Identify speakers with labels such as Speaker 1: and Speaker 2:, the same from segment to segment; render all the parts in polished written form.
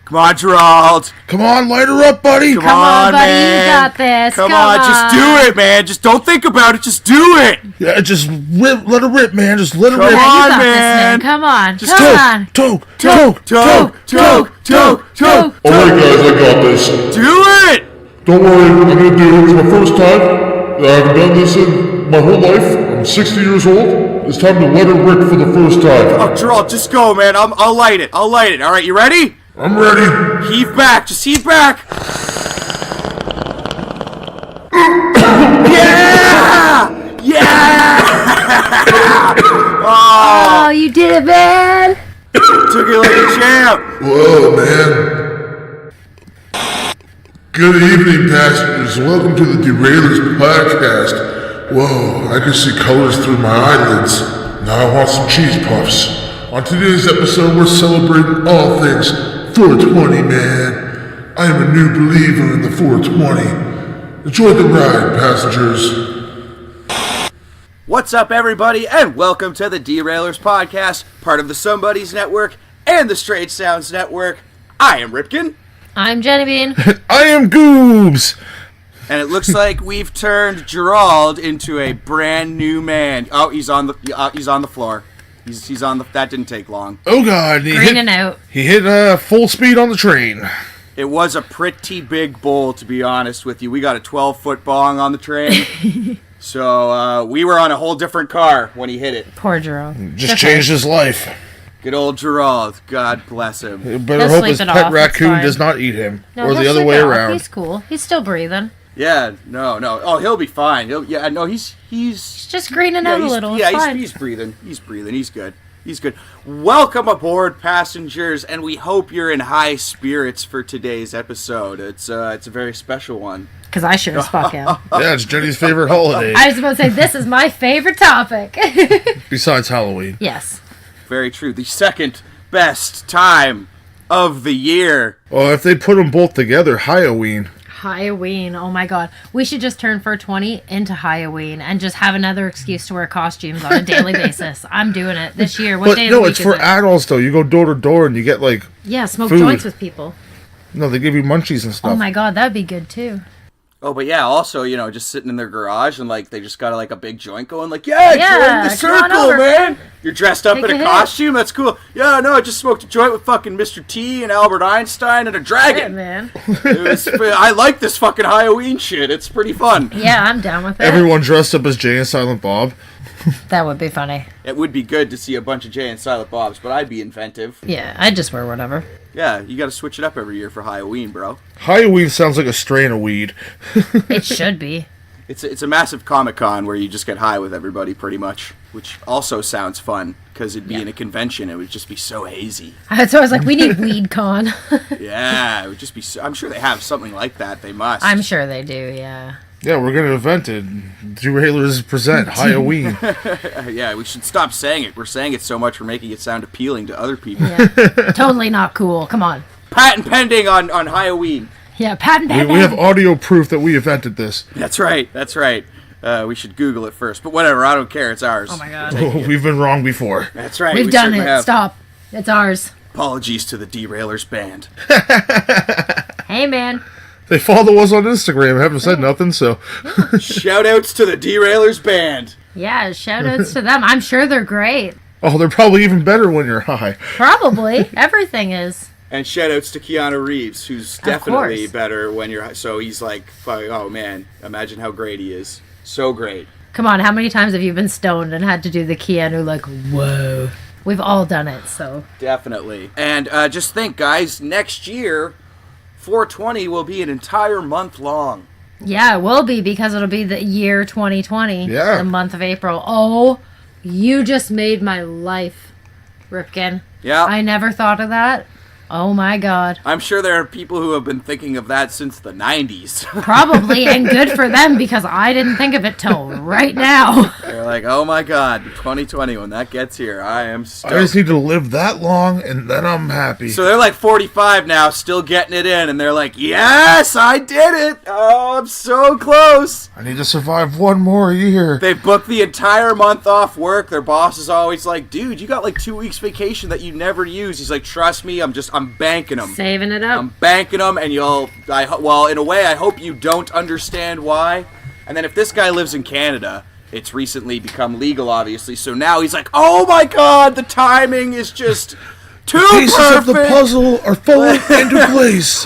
Speaker 1: Come on, Gerald.
Speaker 2: Come on, light her up, buddy.
Speaker 3: Come on, buddy,
Speaker 1: man.
Speaker 3: you got this.
Speaker 1: Come on, just do it, man. Just don't think about it. Just do it.
Speaker 2: Yeah, just let her rip, man. Just let her
Speaker 1: Come
Speaker 2: rip.
Speaker 1: on,
Speaker 3: You got
Speaker 1: man.
Speaker 3: this, man. Come on.
Speaker 1: Just
Speaker 3: Come on.
Speaker 2: Toke.
Speaker 3: Toke.
Speaker 4: Alright guys, I got this.
Speaker 1: Do it.
Speaker 4: Don't worry, I'm gonna do it. It's my first time. I haven't done this in my whole life. I'm 60 years old. It's time to let her rip for the first time.
Speaker 1: Oh, Gerald, just go, man. I'll light it. All right, you ready?
Speaker 4: I'm ready.
Speaker 1: Heave back. Just heave back. Yeah! Yeah!
Speaker 3: Oh, you did it, man.
Speaker 1: Took it like a champ.
Speaker 4: Whoa, man. Good evening, passengers. Welcome to the DeRailers podcast. Whoa, I can see colors through my eyelids. Now I want some cheese puffs. On today's episode, we're celebrating all things 420, man. I am a new believer in the 420. Enjoy the ride, passengers.
Speaker 1: What's up, everybody, and welcome to the DeRailers podcast, part of the SomeBuddies network and the Straight Sounds network. I am Ripkin.
Speaker 3: I'm Jenny.
Speaker 2: I am Goobs.
Speaker 1: And it looks like we've turned Gerald into a brand new man. Oh, he's on the floor. He's on the. That didn't take long.
Speaker 2: Oh God,
Speaker 3: Greening out.
Speaker 2: He hit full speed on the train.
Speaker 1: It was a pretty big bowl, to be honest with you. We got a 12-foot bong on the train. So we were on a whole different car when he hit it.
Speaker 3: Poor Jerome.
Speaker 2: Just changed his life.
Speaker 1: Good old Gerald. God bless him.
Speaker 2: You better
Speaker 3: He'll
Speaker 2: hope his
Speaker 3: sleep it
Speaker 2: pet
Speaker 3: off,
Speaker 2: raccoon
Speaker 3: it's
Speaker 2: does not eat him,
Speaker 3: No,
Speaker 2: or
Speaker 3: he'll
Speaker 2: the other
Speaker 3: sleep
Speaker 2: way
Speaker 3: it off.
Speaker 2: around.
Speaker 3: He's cool. He's still breathing.
Speaker 1: Yeah, no. Oh, he'll be fine. He's
Speaker 3: He's just greening out a little.
Speaker 1: Yeah,
Speaker 3: It's fine.
Speaker 1: he's breathing. He's good. He's good. Welcome aboard, passengers, and we hope you're in high spirits for today's episode. It's a very special one.
Speaker 3: Because I sure as fuck am.
Speaker 2: Yeah, it's Jenny's favorite holiday,
Speaker 3: I was about to say, this is my favorite topic.
Speaker 2: besides Halloween.
Speaker 3: Yes.
Speaker 1: Very true. The second best time of the year.
Speaker 2: Well, if they put them both together, Halloween.
Speaker 3: Halloween. Oh my god. We should just turn 420 into Halloween and just have another excuse to wear costumes on a daily basis. I'm doing it this year. What day of the week
Speaker 2: it's for
Speaker 3: is it?
Speaker 2: adults though. You go door to door and you get like
Speaker 3: Yeah, smoke
Speaker 2: food.
Speaker 3: joints with people.
Speaker 2: No, they give you munchies and stuff.
Speaker 3: Oh my god, that'd be good too.
Speaker 1: Oh, but yeah, also, just sitting in their garage and, they just got, a big joint going, join the
Speaker 3: come on
Speaker 1: circle,
Speaker 3: over,
Speaker 1: man. You're dressed up
Speaker 3: Take
Speaker 1: in
Speaker 3: a
Speaker 1: a
Speaker 3: hit.
Speaker 1: costume? That's cool. Yeah, no, I just smoked a joint with fucking Mr. T and Albert Einstein and a
Speaker 3: Yeah,
Speaker 1: dragon.
Speaker 3: man.
Speaker 1: I like this fucking Halloween shit. It's pretty fun.
Speaker 3: Yeah, I'm down with it.
Speaker 2: Everyone dressed up as Jay and Silent Bob.
Speaker 3: That would be funny.
Speaker 1: It would be good to see a bunch of Jay and Silent Bobs, but I'd be inventive.
Speaker 3: Yeah, I'd just wear whatever.
Speaker 1: Yeah, you gotta switch it up every year for Halloween, bro.
Speaker 2: Halloween sounds like a strain of weed.
Speaker 3: It should be.
Speaker 1: It's a massive Comic-Con where you just get high with everybody, pretty much, which also sounds fun, because it'd be in a convention. It would just be so hazy.
Speaker 3: So I was like, we need Weed Con.
Speaker 1: Yeah, it would just be so, I'm sure they have something like that. They must.
Speaker 3: I'm sure they do, yeah.
Speaker 2: Yeah, we're gonna invent it. DeRailers present Halloween.
Speaker 1: Yeah, we should stop saying it. We're saying it so much we're making it sound appealing to other people.
Speaker 3: Yeah. Totally not cool. Come on.
Speaker 1: Patent pending on Halloween.
Speaker 3: Yeah, patent.
Speaker 2: We have audio proof that we invented this.
Speaker 1: That's right. We should Google it first. But whatever, I don't care. It's ours.
Speaker 3: Oh my god.
Speaker 2: We've been wrong before.
Speaker 1: That's right.
Speaker 3: We've
Speaker 1: we
Speaker 3: done
Speaker 1: certainly
Speaker 3: it.
Speaker 1: have.
Speaker 3: Stop. It's ours.
Speaker 1: Apologies to the DeRailers band.
Speaker 3: Hey, man.
Speaker 2: They follow us on Instagram. Haven't said nothing, so
Speaker 1: Shout outs to the DeRailers band.
Speaker 3: Yeah, shout outs to them. I'm sure they're great.
Speaker 2: they're probably even better when you're high.
Speaker 3: Probably. Everything is.
Speaker 1: And shout outs to Keanu Reeves, who's definitely
Speaker 3: course.
Speaker 1: better when you're high. So he's like, oh man, imagine how great he is. So great.
Speaker 3: Come on, how many times have you been stoned and had to do the Keanu, whoa? We've all done it, so.
Speaker 1: Definitely. And just think, guys, next year, 420 will be an entire month long.
Speaker 3: Yeah, it will be because it'll be the year 2020.
Speaker 2: Yeah.
Speaker 3: The month of April. Oh, you just made my life, Ripkin.
Speaker 1: Yeah.
Speaker 3: I never thought of that. Oh my god.
Speaker 1: I'm sure there are people who have been thinking of that since the 90s.
Speaker 3: Probably, and good for them because I didn't think of it till right now.
Speaker 1: They're like, oh my god, 2020, when that gets here, I am stoked.
Speaker 2: I just need to live that long, and then I'm happy.
Speaker 1: So they're like 45 now, still getting it in, and they're like, yes, I did it! Oh, I'm so close!
Speaker 2: I need to survive one more year.
Speaker 1: They booked the entire month off work. Their boss is always like, dude, you got 2 weeks vacation that you never use. He's like, trust me, I'm I'm banking them.
Speaker 3: Saving it up.
Speaker 1: I'm banking them, and well, in a way, I hope you don't understand why. And then if this guy lives in Canada, it's recently become legal, obviously. So now he's like, oh my God, the timing is just too
Speaker 2: Pieces
Speaker 1: perfect.
Speaker 2: of the puzzle are falling into place.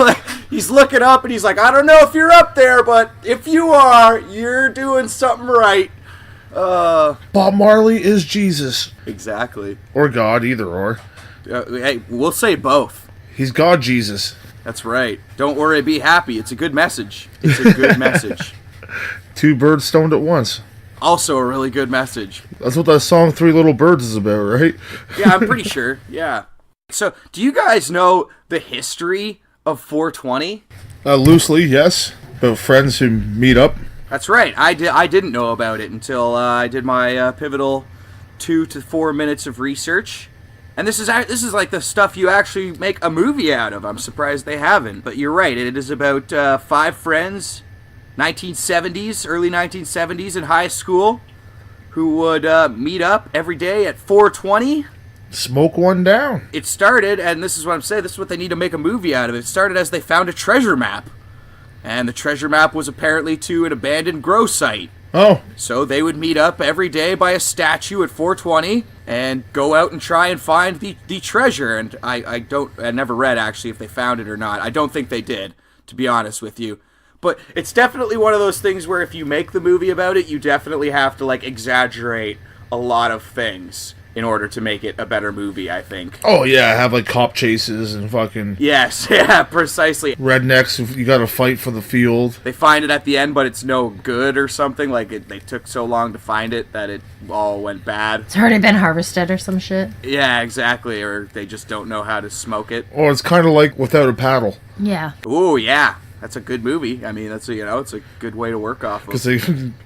Speaker 1: He's looking up, and he's like, I don't know if you're up there, but if you are, you're doing something right.
Speaker 2: Bob Marley is Jesus.
Speaker 1: Exactly.
Speaker 2: Or God, either or.
Speaker 1: Hey, we'll say both.
Speaker 2: He's God Jesus.
Speaker 1: That's right. Don't worry, be happy. It's a good message. It's a good message.
Speaker 2: 2 birds stoned at once.
Speaker 1: Also a really good message.
Speaker 2: That's what that song 3 Little Birds is about, right?
Speaker 1: Yeah, I'm pretty sure. Yeah. So, do you guys know the history of 420?
Speaker 2: Loosely, yes. About friends who meet up.
Speaker 1: That's right. I didn't know about it until I did my pivotal 2 to 4 minutes of research. And this is like the stuff you actually make a movie out of. I'm surprised they haven't. But you're right. It is about 5 friends, 1970s, early 1970s in high school, who would meet up every day at 420.
Speaker 2: Smoke one down.
Speaker 1: It started, and this is what I'm saying, this is what they need to make a movie out of. It started as they found a treasure map. And the treasure map was apparently to an abandoned grow site.
Speaker 2: Oh.
Speaker 1: So they would meet up every day by a statue at 420 and go out and try and find the treasure. And I never read, actually, if they found it or not. I don't think they did, to be honest with you. But it's definitely one of those things where if you make the movie about it, you definitely have to, like, exaggerate a lot of things in order to make it a better movie, I think.
Speaker 2: Oh, yeah, have, like, cop chases and fucking...
Speaker 1: Yes, yeah, precisely.
Speaker 2: Rednecks, you gotta fight for the field.
Speaker 1: They find it at the end, but it's no good or something. Like, they took so long to find it that it all went bad.
Speaker 3: It's already been harvested or some shit.
Speaker 1: Yeah, exactly. Or they just don't know how to smoke it.
Speaker 2: Or it's kind of like Without a Paddle.
Speaker 3: Yeah.
Speaker 1: Ooh, yeah. That's a good movie. I mean, it's a good way to work off of.
Speaker 2: Because they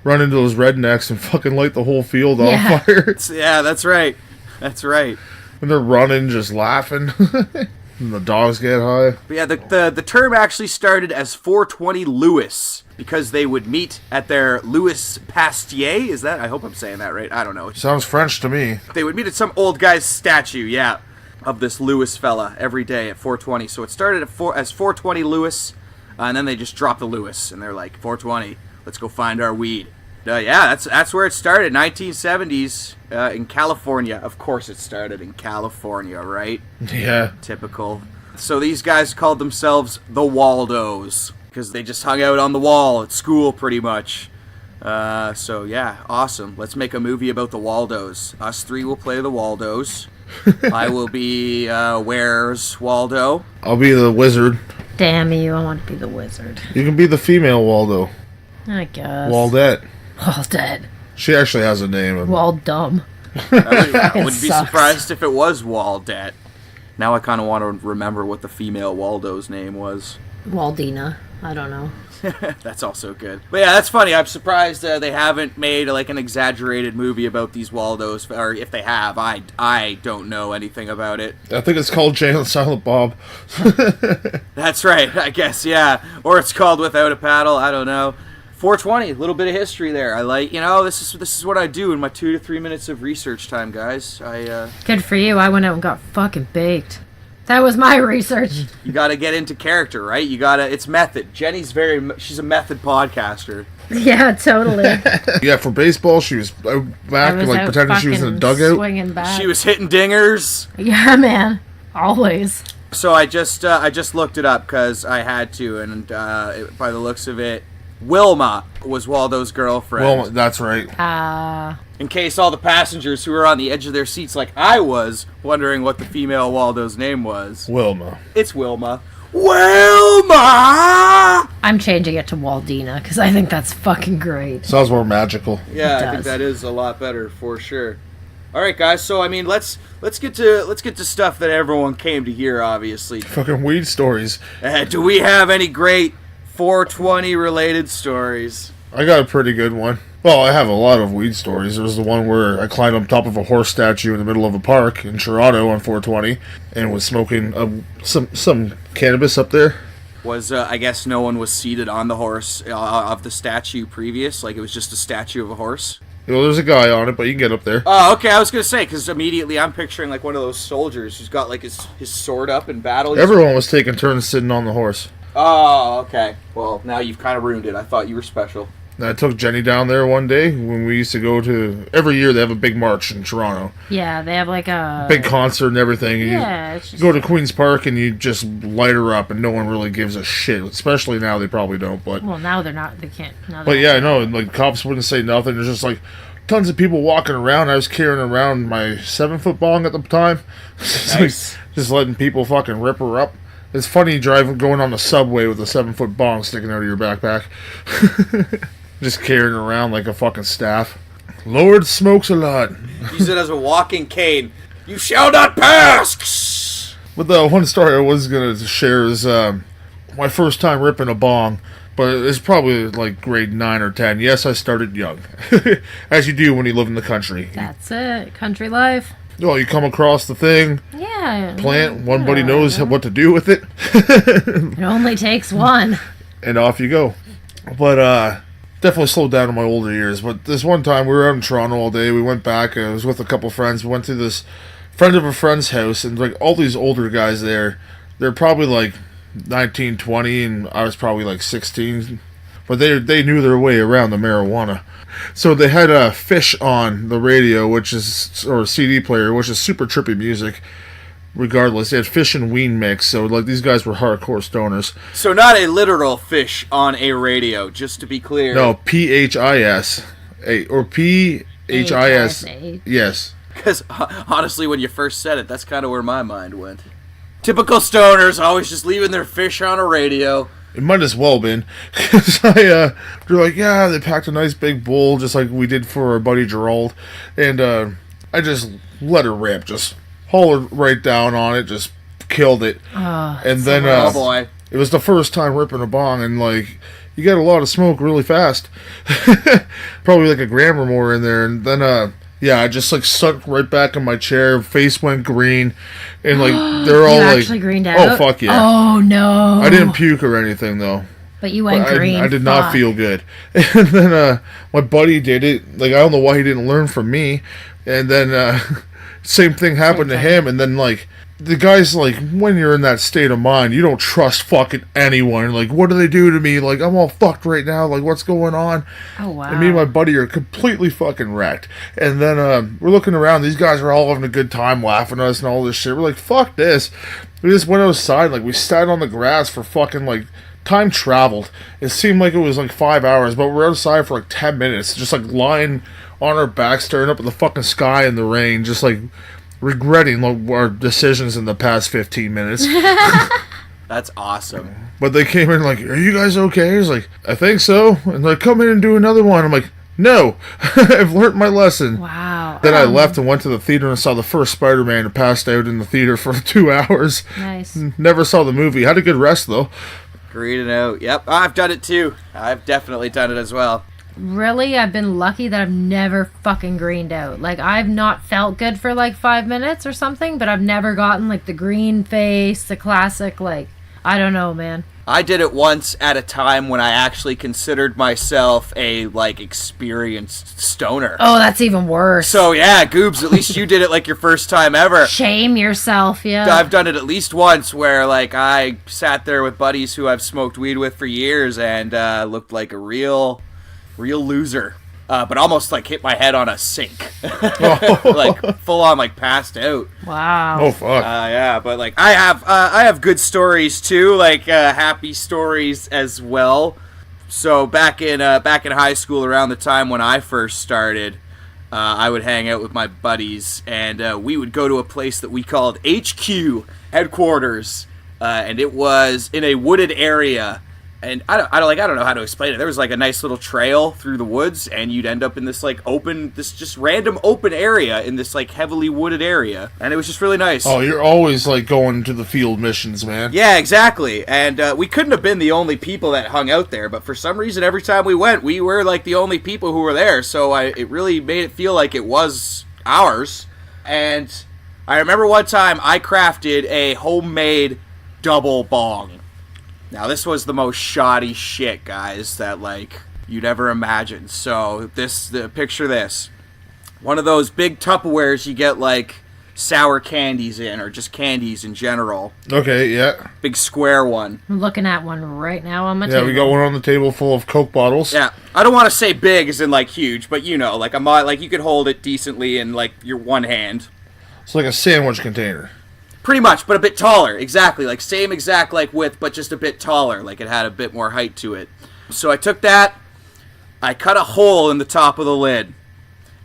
Speaker 2: run into those rednecks and fucking light the whole field on fire.
Speaker 1: Yeah, that's right. That's right.
Speaker 2: And they're running, just laughing. And the dogs get high.
Speaker 1: But yeah, the term actually started as 420 Lewis because they would meet at their Louis Pasteur. Is that? I hope I'm saying that right. I don't know.
Speaker 2: Sounds French to me.
Speaker 1: They would meet at some old guy's statue, yeah, of this Lewis fella every day at 420. So it started as 420 Lewis. And then they just dropped the Lewis, and they're like, 420, let's go find our weed. Yeah, that's where it started, 1970s, in California. Of course it started in California, right?
Speaker 2: Yeah.
Speaker 1: Typical. So these guys called themselves the Waldos, because they just hung out on the wall at school, pretty much. So yeah, awesome. Let's make a movie about the Waldos. Us 3 will play the Waldos. I will be, Where's Waldo?
Speaker 2: I'll be the wizard.
Speaker 3: Damn you, I want to be the wizard.
Speaker 2: You can be the female Waldo.
Speaker 3: I guess.
Speaker 2: Waldette.
Speaker 3: Waldette.
Speaker 2: She actually has a name.
Speaker 3: Waldum.
Speaker 1: I wouldn't be
Speaker 3: sucks.
Speaker 1: surprised if it was Waldette. Now I kind of want to remember what the female Waldo's name was.
Speaker 3: Waldina. I don't know.
Speaker 1: That's also good. But yeah, that's funny. I'm surprised they haven't made like an exaggerated movie about these Waldos, or if they have, I don't know anything about it.
Speaker 2: I think it's called Jay and Silent Bob.
Speaker 1: That's right, I guess, yeah. Or it's called Without a Paddle, I don't know. 420, a little bit of history there. I like, this is what I do in my 2 to 3 minutes of research time, guys.
Speaker 3: Good for you. I went out and got fucking baked. That was my research.
Speaker 1: You gotta get into character, right? It's method. Jenny's she's a method podcaster.
Speaker 3: Yeah, totally.
Speaker 2: Yeah, for baseball, she was back and like pretending she was in a dugout.
Speaker 3: Swinging back.
Speaker 1: She was hitting dingers.
Speaker 3: Yeah, man. Always.
Speaker 1: So I just looked it up because I had to, and by the looks of it, Wilma was Waldo's girlfriend.
Speaker 2: Well, that's right.
Speaker 1: In case all the passengers who were on the edge of their seats like I was, wondering what the female Waldo's name was.
Speaker 2: Wilma.
Speaker 1: It's Wilma. Wilma!
Speaker 3: I'm changing it to Waldina because I think that's fucking great.
Speaker 2: Sounds more magical.
Speaker 1: Yeah,
Speaker 3: It
Speaker 1: I think
Speaker 3: does.
Speaker 1: that is a lot better for sure. All right, guys. So I mean, let's get to stuff that everyone came to hear. Obviously,
Speaker 2: Fucking weed stories.
Speaker 1: do we have any great 420 related stories?
Speaker 2: I got a pretty good one. Well, I have a lot of weed stories. There was the one where I climbed on top of a horse statue in the middle of a park in Toronto on 420 and was smoking some cannabis up there.
Speaker 1: Was I guess no one was seated on the horse of the statue previous? Like it was just a statue of a horse?
Speaker 2: You know, there's a guy on it, but you can get up there.
Speaker 1: Oh, okay. I was gonna say because immediately I'm picturing like one of those soldiers who's got like his sword up in battle.
Speaker 2: Everyone was taking turns sitting on the horse.
Speaker 1: Oh, okay. Well, now you've kind of ruined it. I thought you were special.
Speaker 2: And I took Jenny down there one day when we used to go to... Every year they have a big march in Toronto.
Speaker 3: Yeah, they have like a...
Speaker 2: Big concert and everything. And
Speaker 3: Yeah,
Speaker 2: you
Speaker 3: it's just...
Speaker 2: go to Queen's Park and you just light her up and no one really gives a shit. Especially now, they probably don't, but...
Speaker 3: Well, now they're not... They can't... Now
Speaker 2: But yeah, I know. Like, cops wouldn't say nothing. There's just like tons of people walking around. I was carrying around my 7-foot bong at the time.
Speaker 1: Nice.
Speaker 2: Just letting people fucking rip her up. It's funny going on the subway with a 7-foot bong sticking out of your backpack. Just carrying around like a fucking staff. Lord smokes a lot.
Speaker 1: Use it as a walking cane. You shall not pass!
Speaker 2: But the one story I was going to share is my first time ripping a bong. But it's probably like grade 9 or 10. Yes, I started young. As you do when you live in the country.
Speaker 3: That's it. Country life.
Speaker 2: Well, you come across the thing,
Speaker 3: Yeah.
Speaker 2: plant, one buddy knows what to do with it,
Speaker 3: It only takes one.
Speaker 2: and off you go. But, definitely slowed down in my older years. But this one time, we were out in Toronto all day, we went back, I was with a couple friends, we went to this friend of a friend's house, and like all these older guys there, they're probably like 19, 20, and I was probably like 16, but they knew their way around the marijuana. So they had a Fish on the radio, or CD player, which is super trippy music. Regardless, they had Fish and Ween mix, so like these guys were hardcore stoners.
Speaker 1: So not a literal fish on a radio, just to be clear.
Speaker 2: No, PHIS, or PHIS. Yes.
Speaker 1: Because honestly, when you first said it, that's kind of where my mind went. Typical stoners, always just leaving their fish on a radio.
Speaker 2: It might as well been, because they're like, yeah, they packed a nice big bowl, just like we did for our buddy Gerald, and I just let her rip, just hollered right down on it, just killed it, and then
Speaker 1: Oh boy.
Speaker 2: it was the first time ripping a bong, and like, you get a lot of smoke really fast, probably like a gram or more in there, and then yeah, I just like sunk right back in my chair, face went green, and like they're all
Speaker 3: You
Speaker 2: like,
Speaker 3: actually greened out?
Speaker 2: oh fuck yeah.
Speaker 3: Oh no.
Speaker 2: I didn't puke or anything though.
Speaker 3: But you went
Speaker 2: But
Speaker 3: green.
Speaker 2: I did not
Speaker 3: Fuck.
Speaker 2: feel good. And then my buddy did it. Like, I don't know why he didn't learn from me. And then same thing happened to him. And then like the guy's like, when you're in that state of mind, you don't trust fucking anyone. Like, what do they do to me? Like, I'm all fucked right now. Like, what's going on?
Speaker 3: Oh wow.
Speaker 2: And me and my buddy are completely fucking wrecked. And then we're looking around. These guys are all having a good time, laughing at us and all this shit. We're like, fuck this. We just went outside. Like, we sat on the grass for fucking like, time traveled. It seemed like it was like 5 hours, but we're outside for like 10 minutes, just like lying on our backs, staring up at the fucking sky in the rain, just like regretting like our decisions in the past 15 minutes.
Speaker 1: That's awesome.
Speaker 2: But they came in like, are you guys okay? I was like, I think so. And like, come in and do another one. I'm like, no, I've learned my lesson.
Speaker 3: Wow.
Speaker 2: Then I left and went to the theater and saw the first Spider-Man and passed out in the theater for 2 hours.
Speaker 3: Nice.
Speaker 2: Never saw the movie. Had a good rest though.
Speaker 1: Green out. Yep, I've done it too. I've definitely done it as well.
Speaker 3: Really, I've been lucky that I've never fucking greened out. Like, I've not felt good for like 5 minutes or something, but I've never gotten like the green face, the classic, like, I don't know, man.
Speaker 1: I did it once at a time when I actually considered myself a, like, experienced stoner.
Speaker 3: Oh, that's even worse.
Speaker 1: So, yeah, Goobs, at least you did it, like, your first time ever.
Speaker 3: Shame yourself, yeah.
Speaker 1: I've done it at least once where, like, I sat there with buddies who I've smoked weed with for years and looked like a real loser. But almost, like, hit my head on a sink. Like, full on, like, passed out.
Speaker 3: Wow.
Speaker 2: Oh fuck.
Speaker 1: Yeah, but like I have good stories too, like happy stories as well. So back in high school, around the time when I first started, I would hang out with my buddies, and we would go to a place that we called HQ headquarters, and it was in a wooded area. And I don't know how to explain it. There was like a nice little trail through the woods, and you'd end up in this like this just random open area in this like heavily wooded area, and it was just really nice.
Speaker 2: Oh, you're always like going to the field missions, man.
Speaker 1: Yeah, exactly. And we couldn't have been the only people that hung out there, but for some reason, every time we went, we were like the only people who were there. So it really made it feel like it was ours. And I remember one time I crafted a homemade double bong. Now, this was the most shoddy shit, guys, that, like, you'd ever imagine. So picture this. One of those big Tupperwares you get like sour candies in, or just candies in general.
Speaker 2: Okay, yeah.
Speaker 1: Big square one.
Speaker 3: I'm looking at one right now on my table.
Speaker 2: Yeah, we got one on the table full of Coke bottles.
Speaker 1: Yeah, I don't want to say big as in like huge, but you know, like you could hold it decently in like your one hand.
Speaker 2: It's like a sandwich container.
Speaker 1: Pretty much, but a bit taller. Exactly, like same exact like width, but just a bit taller. Like it had a bit more height to it. So I took that, I cut a hole in the top of the lid.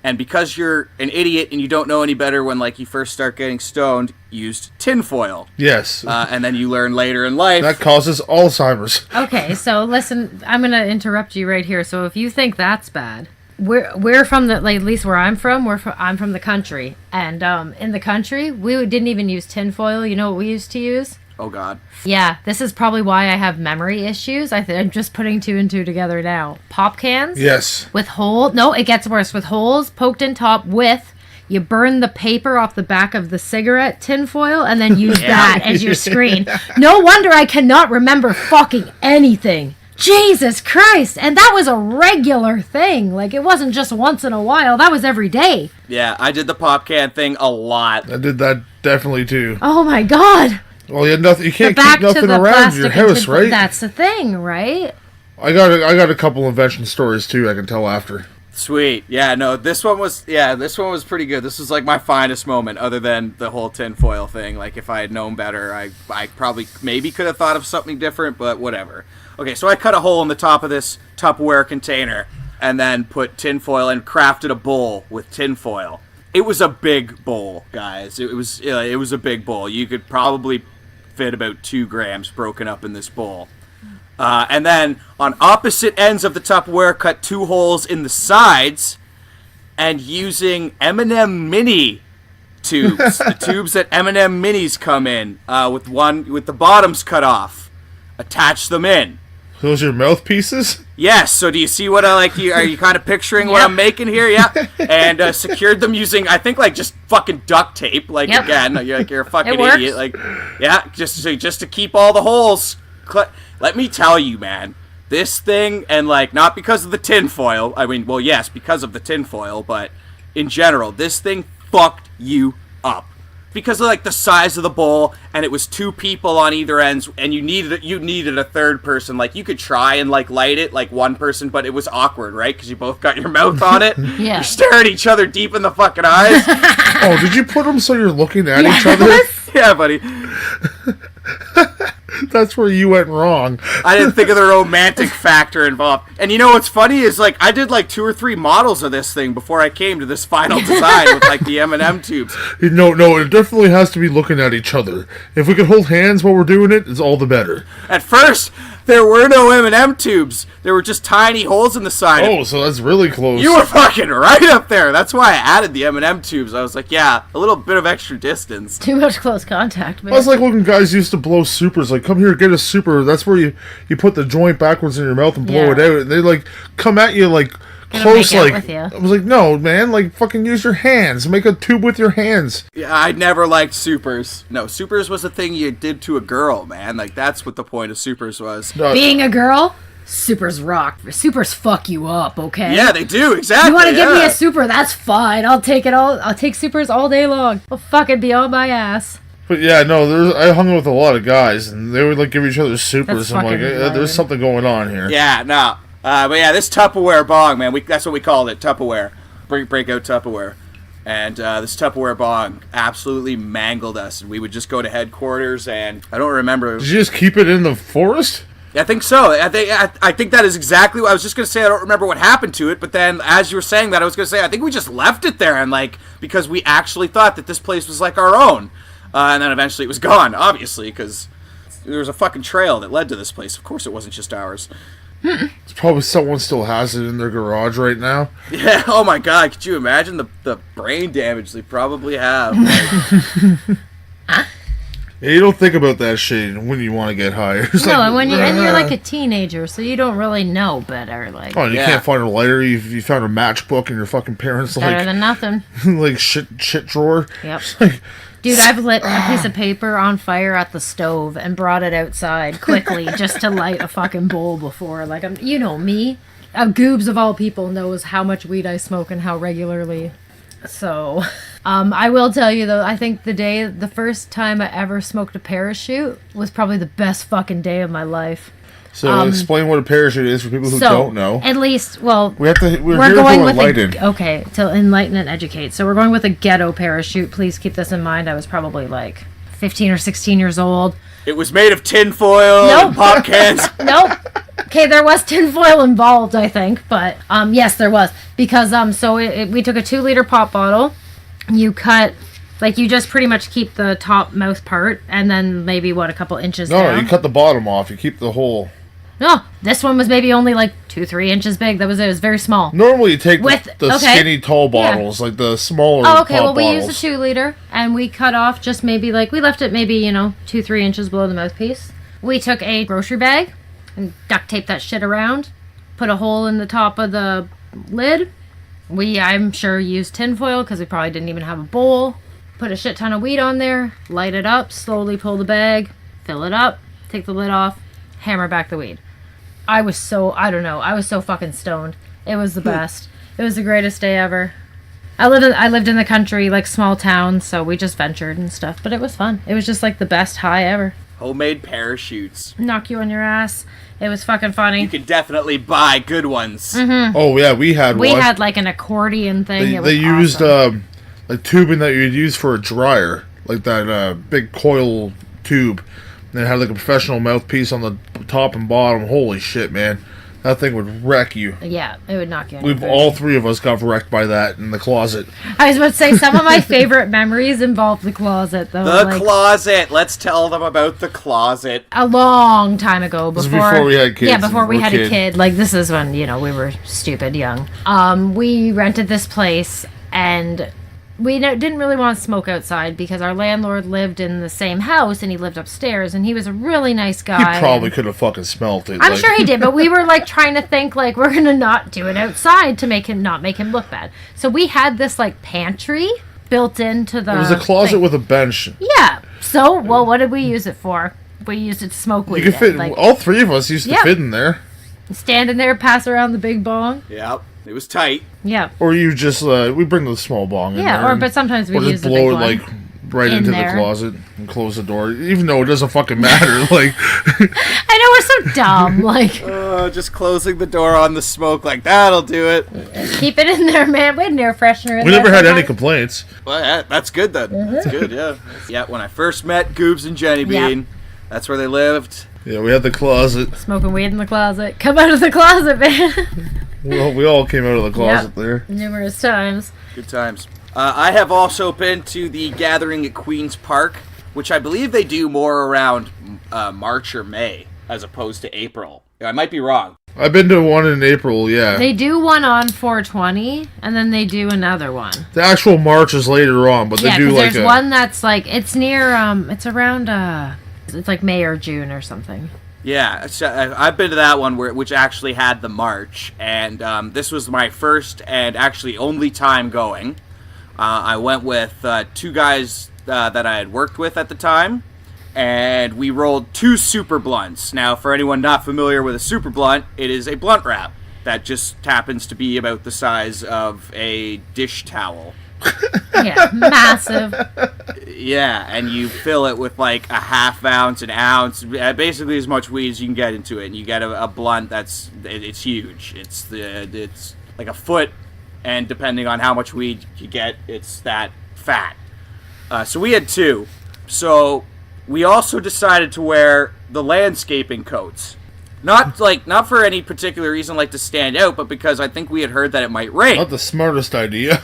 Speaker 1: And because you're an idiot and you don't know any better when like you first start getting stoned, used tinfoil.
Speaker 2: Yes.
Speaker 1: And then you learn later in life.
Speaker 2: That causes Alzheimer's.
Speaker 3: Okay, so listen, I'm gonna interrupt you right here. So if you think that's bad, we're from the, like, at least where I'm from, I'm from the country, and in the country we didn't even use tinfoil. You know what we used to use?
Speaker 1: Oh God.
Speaker 3: Yeah, this is probably why I have memory issues. I'm just putting two and two together now. Pop cans.
Speaker 2: Yes.
Speaker 3: With holes. No, it gets worse. With holes poked in top with. You burn the paper off the back of the cigarette tinfoil and then use that as your screen. No wonder I cannot remember fucking anything. Jesus Christ. And that was a regular thing. Like, it wasn't just once in a while. That was every day.
Speaker 1: Yeah, I did the pop can thing a lot.
Speaker 2: I did that definitely too.
Speaker 3: Oh my God.
Speaker 2: Well, you had nothing. You can't
Speaker 3: Back
Speaker 2: keep
Speaker 3: to
Speaker 2: nothing
Speaker 3: the
Speaker 2: around your
Speaker 3: plastic
Speaker 2: house,
Speaker 3: and
Speaker 2: right?
Speaker 3: That's the thing, right?
Speaker 2: I got a couple invention stories too. I can tell after.
Speaker 1: Sweet. Yeah, no, this one was pretty good. This was like my finest moment, other than the whole tinfoil thing. Like, if I had known better, I probably maybe could have thought of something different, but whatever. Okay, so I cut a hole in the top of this Tupperware container and then put tinfoil and crafted a bowl with tinfoil. It was a big bowl, guys. It was a big bowl. You could probably fit about 2 grams broken up in this bowl. And then on opposite ends of the Tupperware, cut 2 holes in the sides, and using M&M Mini tubes, the tubes that M&M Minis come in, with the bottoms cut off, attach them in.
Speaker 2: Those your mouthpieces?
Speaker 1: Yes. So do you see what I like? Are you kind of picturing what I'm making here? Yeah. And secured them using, I think, like just fucking duct tape. Like, again, you're a fucking idiot. Like, yeah, just to keep all the holes. Let me tell you, man, this thing, and like, not because of the tinfoil. I mean, well, yes, because of the tinfoil, but in general, this thing fucked you up. Because of like the size of the bowl, and it was 2 people on either ends, and you needed a third person. Like, you could try and like light it, like one person, but it was awkward, right? Because you both got your mouth on it.
Speaker 3: Yeah.
Speaker 1: You're staring at each other deep in the fucking eyes.
Speaker 2: Oh, did you put them so you're looking at each other?
Speaker 1: Yeah, buddy.
Speaker 2: That's where you went wrong.
Speaker 1: I didn't think of the romantic factor involved. And you know what's funny is, like, I did like 2 or 3 models of this thing before I came to this final design with like the M&M tubes.
Speaker 2: No, it definitely has to be looking at each other. If we could hold hands while we're doing it, it's all the better.
Speaker 1: At first, there were no M&M tubes. There were just tiny holes in the side.
Speaker 2: Oh, so that's really close.
Speaker 1: You were fucking right up there. That's why I added the M&M tubes. I was like, yeah, a little bit of extra distance.
Speaker 3: Too much close contact, man.
Speaker 2: That's like when guys used to blow supers. Like, come here, get a super. That's where you put the joint backwards in your mouth and blow it out. And they like come at you like close. Like, I was like, no, man. Like, fucking use your hands. Make a tube with your hands.
Speaker 1: Yeah, I never liked supers. No, supers was a thing you did to a girl, man. Like, that's what the point of supers was.
Speaker 3: Being a girl, supers rock. Supers fuck you up, okay?
Speaker 1: Yeah, they do, exactly.
Speaker 3: You want to give me a super? That's fine. I'll take it all. I'll take supers all day long. I'll fucking be on my ass.
Speaker 2: But yeah, no, I hung out with a lot of guys, and they would like give each other supers. I'm like, there's something going on here.
Speaker 1: Yeah, no. But yeah, this Tupperware bong, man, that's what we called it, Tupperware. Break out Tupperware. And this Tupperware bong absolutely mangled us. And we would just go to headquarters, and I don't remember.
Speaker 2: Did you just keep it in the forest?
Speaker 1: I think so. I think that is exactly what I was just going to say. I don't remember what happened to it, but then as you were saying that, I was going to say, I think we just left it there, and like, because we actually thought that this place was like our own. And then eventually it was gone, obviously, because there was a fucking trail that led to this place. Of course it wasn't just ours.
Speaker 2: It's probably someone still has it in their garage right now.
Speaker 1: Yeah, oh my god, could you imagine the brain damage they probably have? Like,
Speaker 2: yeah, you don't think about that shit when you want to get high.
Speaker 3: No, like, and you're like a teenager, so you don't really know better. Like,
Speaker 2: oh, you can't find a lighter. You found a matchbook in your fucking parents'
Speaker 3: better than nothing.
Speaker 2: like shit drawer.
Speaker 3: Yep.
Speaker 2: Like,
Speaker 3: dude, I've lit a piece of paper on fire at the stove and brought it outside quickly just to light a fucking bowl before. Like, you know me. Goobs of all people knows how much weed I smoke and how regularly. So, I will tell you though, I think the first time I ever smoked a parachute was probably the best fucking day of my life.
Speaker 2: So explain what a parachute is for people who don't know.
Speaker 3: At least, well,
Speaker 2: we're here
Speaker 3: going
Speaker 2: to
Speaker 3: with
Speaker 2: enlighten.
Speaker 3: to enlighten and educate. So we're going with a ghetto parachute. Please keep this in mind. I was probably like 15 or 16 years old.
Speaker 1: It was made of tinfoil and pop cans.
Speaker 3: Nope. Okay, there was tinfoil involved, I think, but yes, there was, because we took a 2-liter pop bottle. You cut, like, you just pretty much keep the top mouth part, and then maybe a couple inches down.
Speaker 2: No, you cut the bottom off. You keep the whole.
Speaker 3: No, this one was maybe only like 2-3 inches big. That was it. It was very small.
Speaker 2: Normally, you take the skinny tall bottles, like the smaller.
Speaker 3: Oh, okay.
Speaker 2: pop
Speaker 3: Well, we
Speaker 2: bottles.
Speaker 3: used a 2-liter, and we cut off just maybe we left it maybe 2-3 inches below the mouthpiece. We took a grocery bag and duct taped that shit around. Put a hole in the top of the lid. I'm sure used tinfoil because we probably didn't even have a bowl. Put a shit ton of weed on there. Light it up. Slowly pull the bag. Fill it up. Take the lid off. Hammer back the weed. I was so fucking stoned. It was the best. It was the greatest day ever. I lived in the country, like small town, so we just ventured and stuff, but it was fun. It was just like the best high ever.
Speaker 1: Homemade parachutes.
Speaker 3: Knock you on your ass. It was fucking funny.
Speaker 1: You could definitely buy good ones.
Speaker 3: Mm-hmm.
Speaker 2: Oh yeah, we had one.
Speaker 3: We had like an accordion thing.
Speaker 2: They used
Speaker 3: awesome.
Speaker 2: like tubing that you'd use for a dryer, like that big coil tube. And it had like a professional mouthpiece on the top and bottom. Holy shit, man. That thing would wreck you.
Speaker 3: Yeah, it would knock you on
Speaker 2: We've
Speaker 3: your
Speaker 2: all three of us got wrecked by that in the closet.
Speaker 3: I was about to say, some of my favorite memories involve the closet, though.
Speaker 1: The closet. Let's tell them about the closet.
Speaker 3: A long time ago,
Speaker 2: before we had kids.
Speaker 3: Yeah, before we had a kid. Like, this is when, we were stupid young. We rented this place, and we didn't really want to smoke outside because our landlord lived in the same house and he lived upstairs and he was a really nice guy.
Speaker 2: He probably could have fucking smelt it.
Speaker 3: I'm sure he did, but we were like trying to think like we're gonna not do it outside to not make him look bad. So we had this like pantry built into the.
Speaker 2: It was a closet
Speaker 3: thing.
Speaker 2: with a bench.
Speaker 3: Yeah. So what did we use it for? We used it to smoke weed.
Speaker 2: You could fit. All three of us used to fit in there.
Speaker 3: Stand in there, pass around the big bong.
Speaker 1: Yep. It was tight.
Speaker 3: Yeah.
Speaker 2: Or you just we bring the small bong in there.
Speaker 3: Yeah, but sometimes we use the big one.
Speaker 2: Or just blow it right into the closet and close the door, even though it doesn't fucking matter. Like,
Speaker 3: I know we're so dumb. Like,
Speaker 1: just closing the door on the smoke, like that'll do it.
Speaker 3: Keep it in there, man. We had an air freshener in there.
Speaker 2: We never had any complaints.
Speaker 1: Well, yeah, that's good then. That's good. Yeah. Yeah. When I first met Goobs and Jenny Bean, that's where they lived.
Speaker 2: Yeah, we had the closet.
Speaker 3: Smoking weed in the closet. Come out of the closet, man.
Speaker 2: Well, we all came out of the closet there.
Speaker 3: Numerous times.
Speaker 1: Good times. I have also been to the gathering at Queen's Park, which I believe they do more around March or May, as opposed to April. I might be wrong.
Speaker 2: I've been to one in April, yeah.
Speaker 3: They do one on 420, and then they do another one.
Speaker 2: The actual March is later on, but they do like
Speaker 3: there's one that's like, it's near, it's around, it's like May or June or something.
Speaker 1: Yeah, so I've been to that one which actually had the march, and this was my first and actually only time going. I went with two guys that I had worked with at the time, and we rolled 2 super blunts. Now, for anyone not familiar with a super blunt, it is a blunt wrap that just happens to be about the size of a dish towel.
Speaker 3: Yeah, massive.
Speaker 1: Yeah, and you fill it with like a half ounce, an ounce, basically as much weed as you can get into it. And you get a blunt it's huge. It's like a foot, and depending on how much weed you get, it's that fat. So we had 2. So we also decided to wear the landscaping coats. Not for any particular reason, like to stand out, but because I think we had heard that it might rain.
Speaker 2: Not the smartest idea.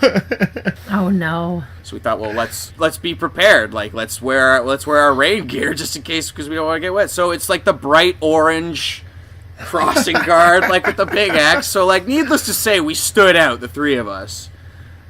Speaker 3: Oh no!
Speaker 1: So we thought, well, let's be prepared. Like let's wear our rain gear just in case, because we don't want to get wet. So it's like the bright orange crossing guard, like with the big axe. So like, needless to say, we stood out, the 3 of us.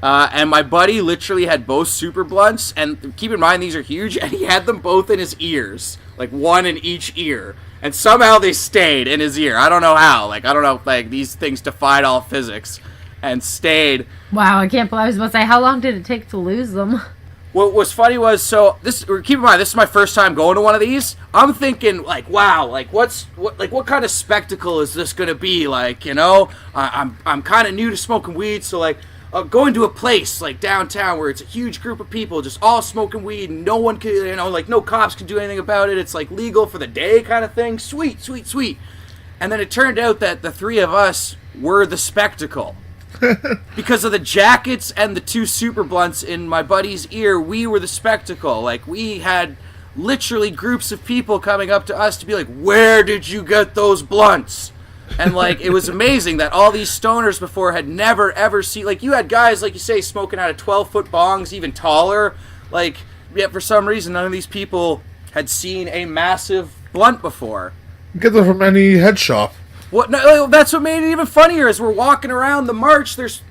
Speaker 1: And my buddy literally had both super blunts, and keep in mind these are huge, and he had them both in his ears, like one in each ear. And somehow they stayed in his ear. I don't know how. I don't know if these things defied all physics and stayed.
Speaker 3: Wow, I can't believe I was about to say, how long did it take to lose them?
Speaker 1: what was funny was, so this, keep in mind, this is my first time going to one of these. I'm thinking, like, wow, like, what kind of spectacle is this gonna be? Like, you know, I'm kind of new to smoking weed, so like, going to a place like downtown where it's a huge group of people just all smoking weed, and no one can, you know, like, no cops can do anything about it. It's like legal for the day kind of thing. Sweet, sweet, sweet. And then it turned out that the three of us were the spectacle. Because of the jackets and the 2 super blunts in my buddy's ear, we were the spectacle. Like, we had literally groups of people coming up to us to be like, where did you get those blunts? And, like, it was amazing that all these stoners before had never, ever seen... Like, you had guys, like you say, smoking out of 12-foot bongs, even taller. Like, yet for some reason, none of these people had seen a massive blunt before.
Speaker 2: Get them from any head shop.
Speaker 1: What? No, that's what made it even funnier. Is we're walking around the march. There's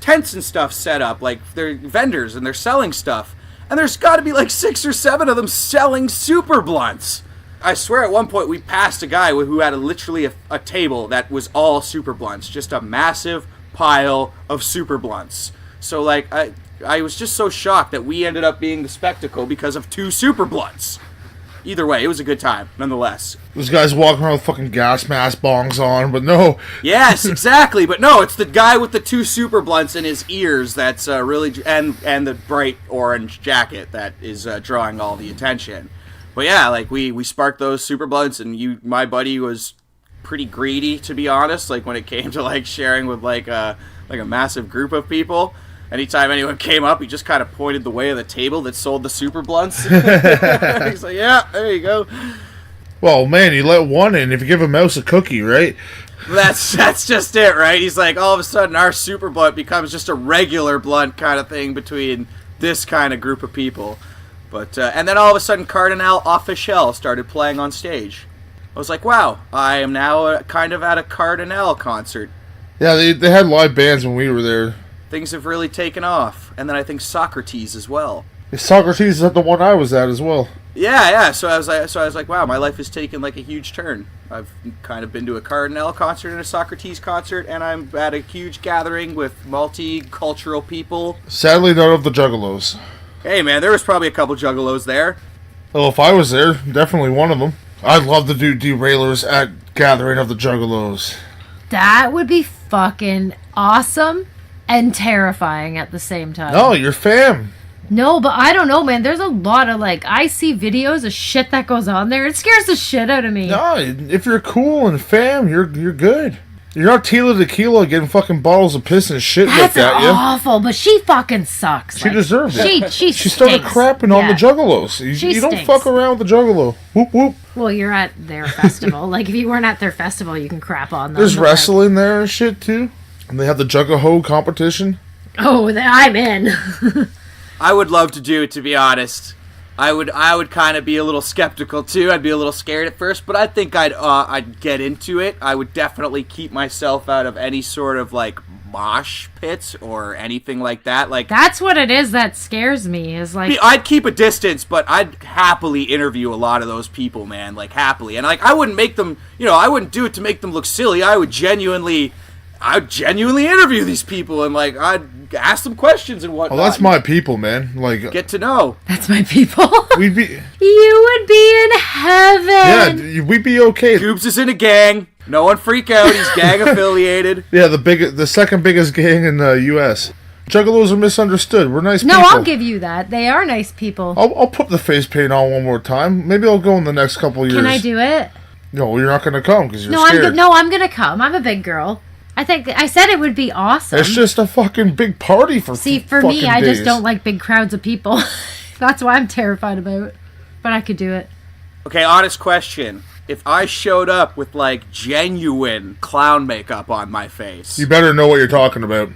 Speaker 1: tents and stuff set up, like they're vendors and they're selling stuff. And there's got to be like 6 or 7 of them selling super blunts. I swear, at one point we passed a guy who had literally a table that was all super blunts, just a massive pile of super blunts. So like I was just so shocked that we ended up being the spectacle because of 2 super blunts. Either way, it was a good time, nonetheless.
Speaker 2: Those guys walking around with fucking gas mask bongs on, but no.
Speaker 1: Yes, exactly. But no, it's the guy with the 2 super blunts in his ears that's really... And the bright orange jacket that is drawing all the attention. But yeah, like, we sparked those super blunts, and my buddy was pretty greedy, to be honest, like, when it came to, like, sharing with, like a massive group of people. Anytime anyone came up, he just kind of pointed the way of the table that sold the super blunts. He's like, yeah, there you go.
Speaker 2: Well, man, you let one in if you give a mouse a cookie, right?
Speaker 1: That's just it, right? He's like, all of a sudden, our super blunt becomes just a regular blunt kind of thing between this kind of group of people. But and then all of a sudden, Cardinal Officiel started playing on stage. I was like, wow, I am now kind of at a Cardinal concert.
Speaker 2: Yeah, they had live bands when we were there.
Speaker 1: Things have really taken off. And then I think Socrates as well.
Speaker 2: Socrates is at the one I was at as well.
Speaker 1: Yeah. So I was like, wow, my life has taken like a huge turn. I've kind of been to a Cardinal concert and a Socrates concert, and I'm at a huge gathering with multicultural people.
Speaker 2: Sadly, none of the Juggalos.
Speaker 1: Hey, man, there was probably a couple Juggalos there.
Speaker 2: Well, if I was there, definitely one of them. I'd love to do DeRailers at Gathering of the Juggalos.
Speaker 3: That would be fucking awesome and terrifying at the same time.
Speaker 2: No, you're fam.
Speaker 3: No, but I don't know, man. There's a lot of, like, I see videos of shit that goes on there. It scares the shit out of me.
Speaker 2: No, if you're cool and fam, you're good. You're not Tila Tequila getting fucking bottles of piss and shit
Speaker 3: That's
Speaker 2: like that, yeah?
Speaker 3: awful, but she fucking sucks.
Speaker 2: She deserves it.
Speaker 3: She
Speaker 2: started
Speaker 3: stinks.
Speaker 2: crapping on the Juggalos. You don't
Speaker 3: stinks.
Speaker 2: fuck around with the Juggalo. Whoop, whoop.
Speaker 3: Well, you're at their festival. Like, if you weren't at their festival, you can crap on them.
Speaker 2: There's wrestling there and shit, too. And they have the Juggaho competition.
Speaker 3: Oh, I'm in.
Speaker 1: I would love to do it, to be honest. I would kind of be a little skeptical too. I'd be a little scared at first, but I think I'd get into it. I would definitely keep myself out of any sort of like mosh pits or anything like that. Like,
Speaker 3: that's what it is that scares me. Is like,
Speaker 1: I'd keep a distance, but I'd happily interview a lot of those people, man. Like, happily, and like I wouldn't make them. You know, I wouldn't do it to make them look silly. I'd genuinely interview these people, and like I'd ask them questions and whatnot.
Speaker 2: Oh, that's my people, man. Like,
Speaker 1: get to know.
Speaker 3: That's my people.
Speaker 2: We'd be.
Speaker 3: You would be in heaven.
Speaker 2: Yeah, we'd be okay.
Speaker 1: Goobs is in a gang. No one freak out. He's gang affiliated.
Speaker 2: Yeah, the second biggest gang in the U.S. Juggalos are misunderstood. We're nice
Speaker 3: no,
Speaker 2: people.
Speaker 3: I'll give you that. They are nice people.
Speaker 2: I'll put the face paint on one more time. Maybe I'll go in the next couple years.
Speaker 3: Can I do it?
Speaker 2: No, you're not going to come because you're scared.
Speaker 3: I'm going to come. I'm a big girl. I said it would be awesome.
Speaker 2: It's just a fucking big party for
Speaker 3: me, I
Speaker 2: days.
Speaker 3: just don't like big crowds of people. That's why I'm terrified about it. But I could do it.
Speaker 1: Okay, honest question. If I showed up with, like, genuine clown makeup on my face...
Speaker 2: You better know what you're talking about.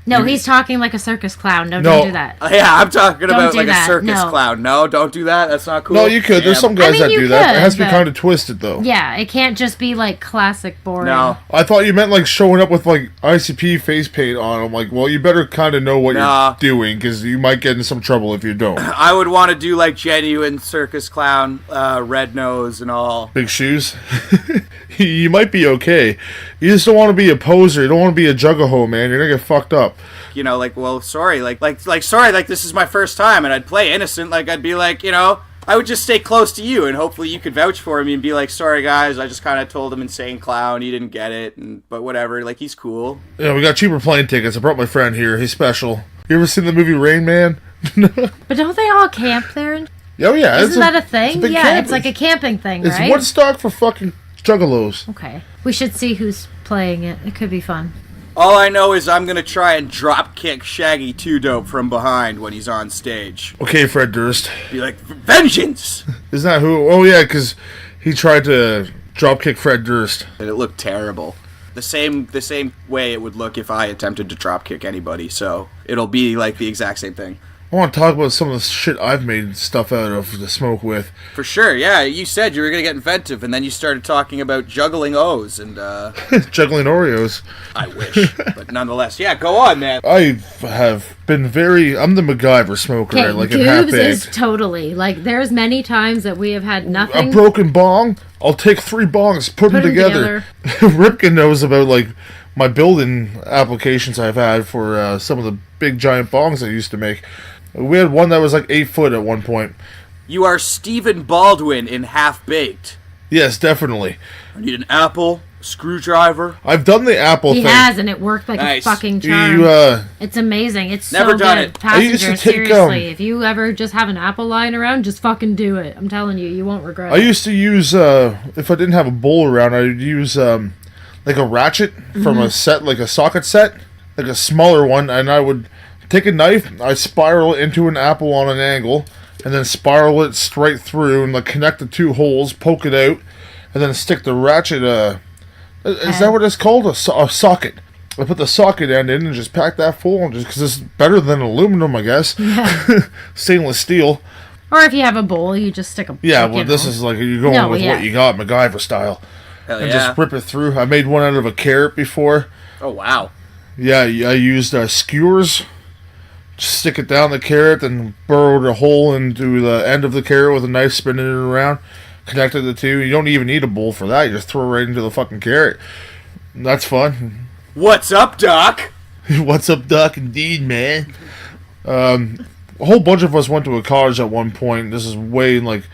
Speaker 3: No, he's talking like a circus clown. No,
Speaker 2: No.
Speaker 3: don't do that.
Speaker 1: Yeah, I'm talking about
Speaker 3: do
Speaker 1: like
Speaker 3: that.
Speaker 1: a circus
Speaker 3: No.
Speaker 1: clown. No, don't do that. That's not cool.
Speaker 2: No, you could. There's some guys that
Speaker 3: you
Speaker 2: do that. It has to be
Speaker 3: but-
Speaker 2: kind of twisted, though.
Speaker 3: Yeah, it can't just be like classic boring.
Speaker 1: No.
Speaker 2: I thought you meant like showing up with like ICP face paint on. I'm like, well, you better kind of know what
Speaker 1: Nah.
Speaker 2: you're doing because you might get in some trouble if you don't.
Speaker 1: I would want to do, like, genuine circus clown, red nose and all.
Speaker 2: Big shoes. You might be okay. You just don't want to be a poser. You don't want to be a juggaho, man. You're gonna get fucked up.
Speaker 1: You know, like, well, sorry, sorry, this is my first time, and I'd play innocent, like, I'd be like, I would just stay close to you, and hopefully you could vouch for me and be like, sorry, guys, I just kind of told him insane clown, he didn't get it, but whatever, like, he's cool.
Speaker 2: Yeah, we got cheaper plane tickets. I brought my friend here. He's special. You ever seen the movie Rain Man?
Speaker 3: But don't they all camp there?
Speaker 2: Oh, yeah.
Speaker 3: Isn't that a thing?
Speaker 2: It's
Speaker 3: Yeah, it's like a camping thing,
Speaker 2: It's
Speaker 3: right?
Speaker 2: Woodstock for fucking juggalos.
Speaker 3: Okay. We should see who's playing it. It could be fun.
Speaker 1: All I know is I'm gonna try and drop kick Shaggy 2 Dope from behind when he's on stage.
Speaker 2: Okay, Fred Durst.
Speaker 1: Be like, vengeance!
Speaker 2: Isn't that who? Oh, yeah, because he tried to dropkick Fred Durst.
Speaker 1: And it looked terrible. The same way it would look if I attempted to dropkick anybody, so it'll be like the exact same thing.
Speaker 2: I want to talk about some of the shit I've made stuff out of to smoke with.
Speaker 1: For sure, yeah. You said you were going to get inventive, and then you started talking about juggling O's, and,
Speaker 2: Juggling Oreos.
Speaker 1: I wish. But nonetheless, yeah, go on, man.
Speaker 2: I have been I'm the MacGyver smoker. I like it
Speaker 3: Goobs
Speaker 2: half-baked.
Speaker 3: is totally, like, there's many times that we have had nothing.
Speaker 2: A broken bong, I'll take 3 bongs, put them together. Ripken knows about, like, my building applications I've had for some of the big giant bongs I used to make. We had one that was like 8 foot at one point.
Speaker 1: You are Stephen Baldwin in Half Baked.
Speaker 2: Yes, definitely.
Speaker 1: I need an apple, a screwdriver.
Speaker 2: I've done the apple
Speaker 3: He
Speaker 2: thing.
Speaker 3: has, and it worked like
Speaker 1: Nice.
Speaker 3: a fucking charm. It's amazing. It's
Speaker 1: Never
Speaker 3: so
Speaker 1: done
Speaker 3: good.
Speaker 1: it.
Speaker 2: I used to
Speaker 3: Passengers,
Speaker 2: take,
Speaker 3: seriously, if you ever just have an apple lying around, just fucking do it. I'm telling you, you won't regret
Speaker 2: I
Speaker 3: it.
Speaker 2: used to use, if I didn't have a bowl around, I'd use like a ratchet from a set, like a socket set, like a smaller one, and I would take a knife, I spiral it into an apple on an angle, and then spiral it straight through, and like connect the 2 holes, poke it out, and then stick the ratchet, is that what it's called? A socket. I put the socket end in and just pack that full, just because it's better than aluminum, I guess.
Speaker 3: Yeah.
Speaker 2: Stainless steel.
Speaker 3: Or if you have a bowl, you just stick a.
Speaker 2: Yeah, well, this is like you're going with what you got, MacGyver style.
Speaker 1: Hell
Speaker 2: And
Speaker 1: yeah.
Speaker 2: just rip it through. I made one out of a carrot before.
Speaker 1: Oh, wow.
Speaker 2: Yeah, I used skewers. Just stick it down the carrot, and burrowed a hole into the end of the carrot with a knife, spinning it around. Connected the 2. You don't even need a bowl for that. You just throw it right into the fucking carrot. And that's fun.
Speaker 1: What's up, Doc?
Speaker 2: What's up, Doc? Indeed, man. A whole bunch of us went to a college at one point. This is way, like,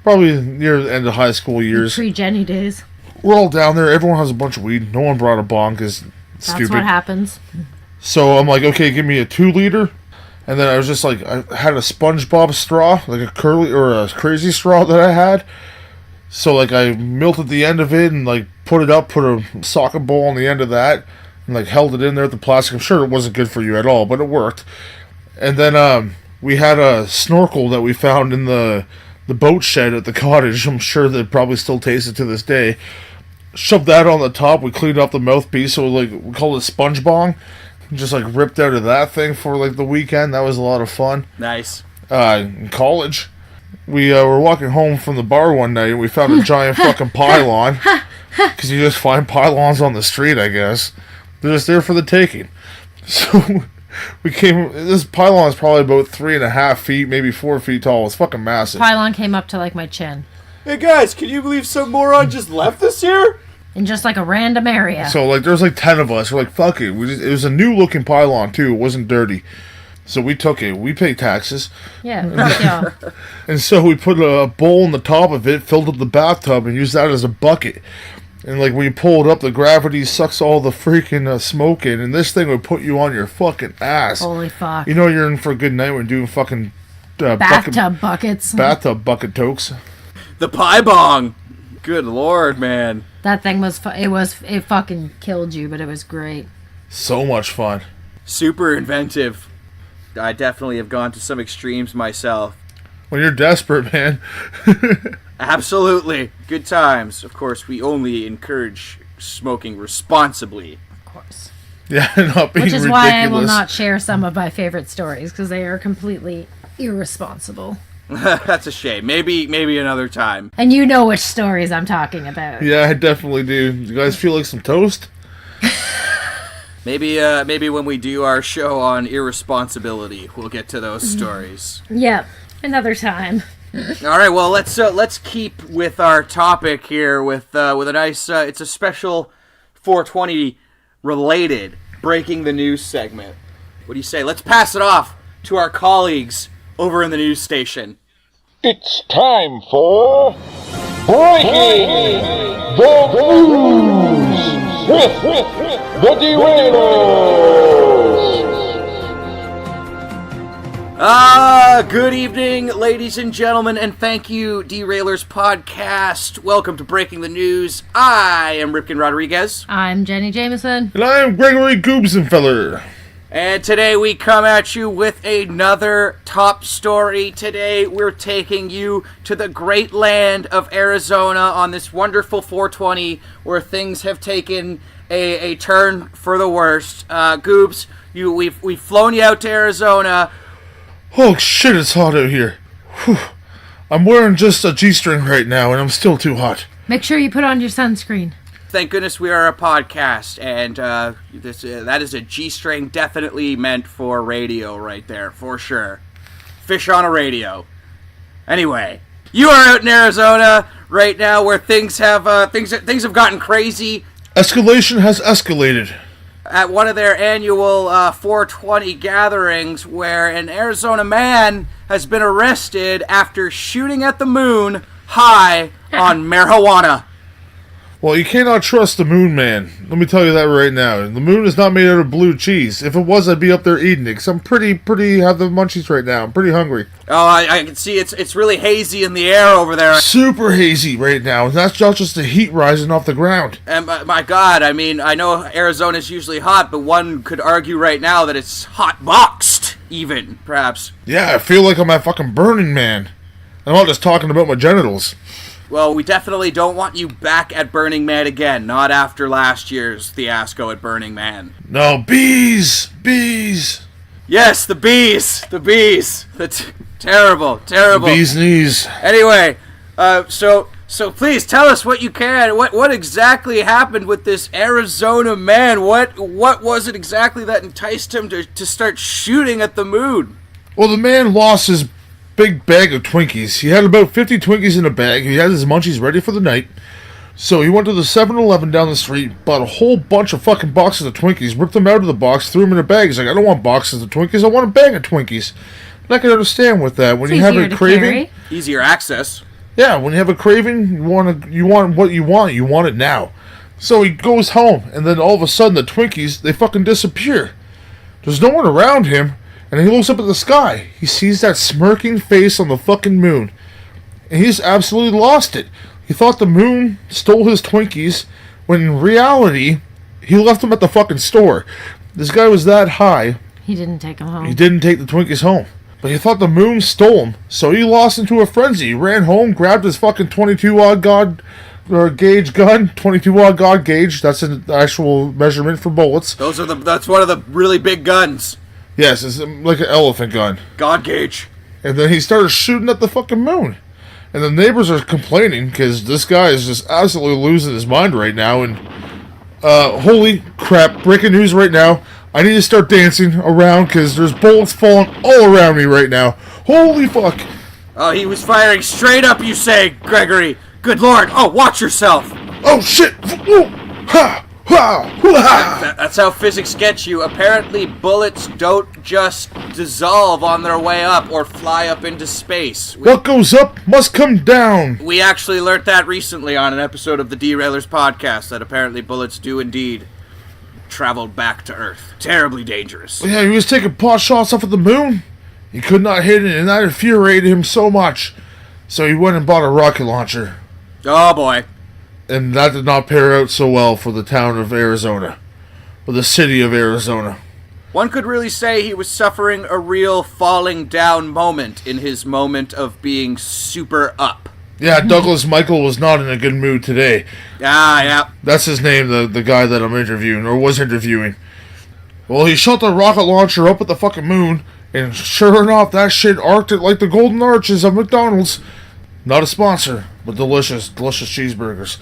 Speaker 2: probably near the end of high school years.
Speaker 3: Pre-Jenny days.
Speaker 2: We're all down there. Everyone has a bunch of weed. No one brought a bong because it's
Speaker 3: That's
Speaker 2: stupid.
Speaker 3: what happens.
Speaker 2: So I'm like, okay, give me a 2-liter. And then I was just like, I had a SpongeBob straw, like a curly or a crazy straw that I had. So like I melted the end of it and like put it up, put a soccer ball on the end of that, and like held it in there with the plastic. I'm sure it wasn't good for you at all, but it worked. And then we had a snorkel that we found in the boat shed at the cottage. I'm sure that probably still tastes it to this day. Shoved that on the top. We cleaned up the mouthpiece, so like we called it sponge bong. Just like ripped out of that thing for like the weekend. That was a lot of fun.
Speaker 1: Nice.
Speaker 2: In college, we were walking home from the bar one night and we found a giant fucking pylon. Because you just find pylons on the street, I guess. They're just there for the taking. So this pylon is probably about 3.5 feet, maybe 4 feet tall. It's fucking massive.
Speaker 3: Pylon came up to like my chin.
Speaker 1: Hey, guys, can you believe some moron just left us here?
Speaker 3: In just like a random area.
Speaker 2: So like there's like 10 of us. We're like, fuck it. It was a new looking pylon too. It wasn't dirty. So we took it. We paid taxes.
Speaker 3: Yeah, fuck y'all.
Speaker 2: And so we put a bowl on the top of it, filled up the bathtub, and used that as a bucket. And like when you pull it up, the gravity sucks all the freaking smoke in, and this thing would put you on your fucking ass.
Speaker 3: Holy fuck.
Speaker 2: You know you're in for a good night when you're doing fucking
Speaker 3: Bathtub buckets.
Speaker 2: bathtub bucket tokes.
Speaker 1: The pie bong. Good lord, man.
Speaker 3: That thing was, it fucking killed you, but it was great.
Speaker 2: So much fun.
Speaker 1: Super inventive. I definitely have gone to some extremes myself.
Speaker 2: When you're desperate, man.
Speaker 1: Absolutely. Good times. Of course, we only encourage smoking responsibly.
Speaker 3: Of course.
Speaker 2: Yeah, not being
Speaker 3: Which is
Speaker 2: ridiculous.
Speaker 3: why I will not share some of my favorite stories, because they are completely irresponsible.
Speaker 1: That's a shame. Maybe another time.
Speaker 3: And you know which stories I'm talking about.
Speaker 2: Yeah, I definitely do. You guys feel like some toast?
Speaker 1: Maybe when we do our show on irresponsibility, we'll get to those stories.
Speaker 3: Yep. Another time.
Speaker 1: All right, well, let's keep with our topic here with a nice. It's a special 420 related breaking the news segment. What do you say? Let's pass it off to our colleagues over in the news station.
Speaker 5: It's time for Breaking the News with the DeRailers.
Speaker 1: Good evening, ladies and gentlemen, and thank you, DeRailers Podcast. Welcome to Breaking the News. I am Ripken Rodriguez.
Speaker 3: I'm Jenny Jameson.
Speaker 2: And I am Gregory Goobsenfeller.
Speaker 1: And today we come at you with another top story. Today we're taking you to the great land of Arizona on this wonderful 420 where things have taken a turn for the worst. Goobs, we've flown you out to Arizona.
Speaker 2: Oh shit, it's hot out here. Whew. I'm wearing just a G-string right now and I'm still too hot.
Speaker 3: Make sure you put on your sunscreen.
Speaker 1: Thank goodness we are a podcast, and that is a G-string definitely meant for radio right there, for sure. Fish on a radio. Anyway, you are out in Arizona right now where things have gotten crazy.
Speaker 2: Escalation has escalated.
Speaker 1: At one of their annual 420 gatherings where an Arizona man has been arrested after shooting at the moon high on marijuana.
Speaker 2: Well, you cannot trust the moon man. Let me tell you that right now. The moon is not made out of blue cheese. If it was, I'd be up there eating it, because I'm pretty have the munchies right now. I'm pretty hungry.
Speaker 1: Oh, I can see it's really hazy in the air over there.
Speaker 2: Super hazy right now. That's not just the heat rising off the ground.
Speaker 1: And my God, I mean, I know Arizona's usually hot, but one could argue right now that it's hot boxed, even, perhaps.
Speaker 2: Yeah, I feel like I'm at fucking Burning Man. I'm not just talking about my genitals.
Speaker 1: Well, we definitely don't want you back at Burning Man again, not after last year's fiasco at Burning Man.
Speaker 2: No, bees! Bees!
Speaker 1: Yes, the bees! The bees! That's terrible, terrible.
Speaker 2: The bees' knees.
Speaker 1: Anyway, so please tell us what you can. What exactly happened with this Arizona man? What was it exactly that enticed him to start shooting at the moon?
Speaker 2: Well, the man lost his big bag of Twinkies. He had about 50 Twinkies in a bag. He had his munchies ready for the night. So he went to the 7-Eleven down the street, bought a whole bunch of fucking boxes of Twinkies, ripped them out of the box, threw them in a bag. He's like, I don't want boxes of Twinkies, I want a bag of Twinkies. And I can understand with that. When you have a craving,
Speaker 1: easier access.
Speaker 2: Yeah, when you have a craving, you want what you want it now. So he goes home, and then all of a sudden the Twinkies, they fucking disappear. There's no one around him. And he looks up at the sky. He sees that smirking face on the fucking moon. And he's absolutely lost it. He thought the moon stole his Twinkies, when in reality, he left them at the fucking store. This guy was that high.
Speaker 3: He didn't take them home.
Speaker 2: He didn't take the Twinkies home. But he thought the moon stole them. So he lost into a frenzy. He ran home, grabbed his fucking 22-aught gauge gun. 22-aught God gauge. That's an actual measurement for bullets.
Speaker 1: That's one of the really big guns.
Speaker 2: Yes, it's like an elephant gun.
Speaker 1: God gauge.
Speaker 2: And then he started shooting at the fucking moon. And the neighbors are complaining because this guy is just absolutely losing his mind right now. And holy crap, breaking news right now. I need to start dancing around because there's bullets falling all around me right now. Holy fuck.
Speaker 1: Oh, he was firing straight up, you say, Gregory. Good Lord. Oh, watch yourself.
Speaker 2: Oh, shit. Whoa. Ha.
Speaker 1: That's how physics get you. Apparently, bullets don't just dissolve on their way up or fly up into space.
Speaker 2: What goes up must come down.
Speaker 1: We actually learned that recently on an episode of the DeRailers podcast, that apparently bullets do indeed travel back to Earth. Terribly dangerous.
Speaker 2: Yeah, he was taking pot shots off of the moon. He could not hit it, and that infuriated him so much. So he went and bought a rocket launcher.
Speaker 1: Oh, boy.
Speaker 2: And that did not pair out so well for the town of Arizona. Or the city of Arizona.
Speaker 1: One could really say he was suffering a real falling down moment in his moment of being super up.
Speaker 2: Yeah, Douglas Michael was not in a good mood today.
Speaker 1: Ah, yeah.
Speaker 2: That's his name, the guy that I'm interviewing, or was interviewing. Well, he shot the rocket launcher up at the fucking moon, and sure enough, that shit arced it like the golden arches of McDonald's. Not a sponsor, but delicious, delicious cheeseburgers.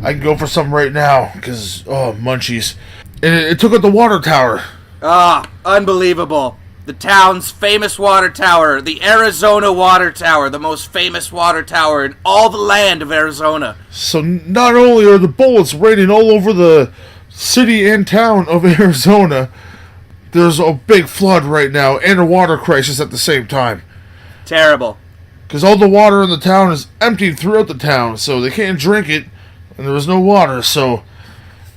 Speaker 2: I can go for some right now, because, oh, munchies. And it took out the water tower.
Speaker 1: Ah, unbelievable. the town's famous water tower, the Arizona Water Tower, the most famous water tower in all the land of Arizona.
Speaker 2: So not only are the bullets raining all over the city and town of Arizona, there's a big flood right now and a water crisis at the same time.
Speaker 1: Terrible.
Speaker 2: Because all the water in the town is emptied throughout the town, so they can't drink it, and there was no water, so...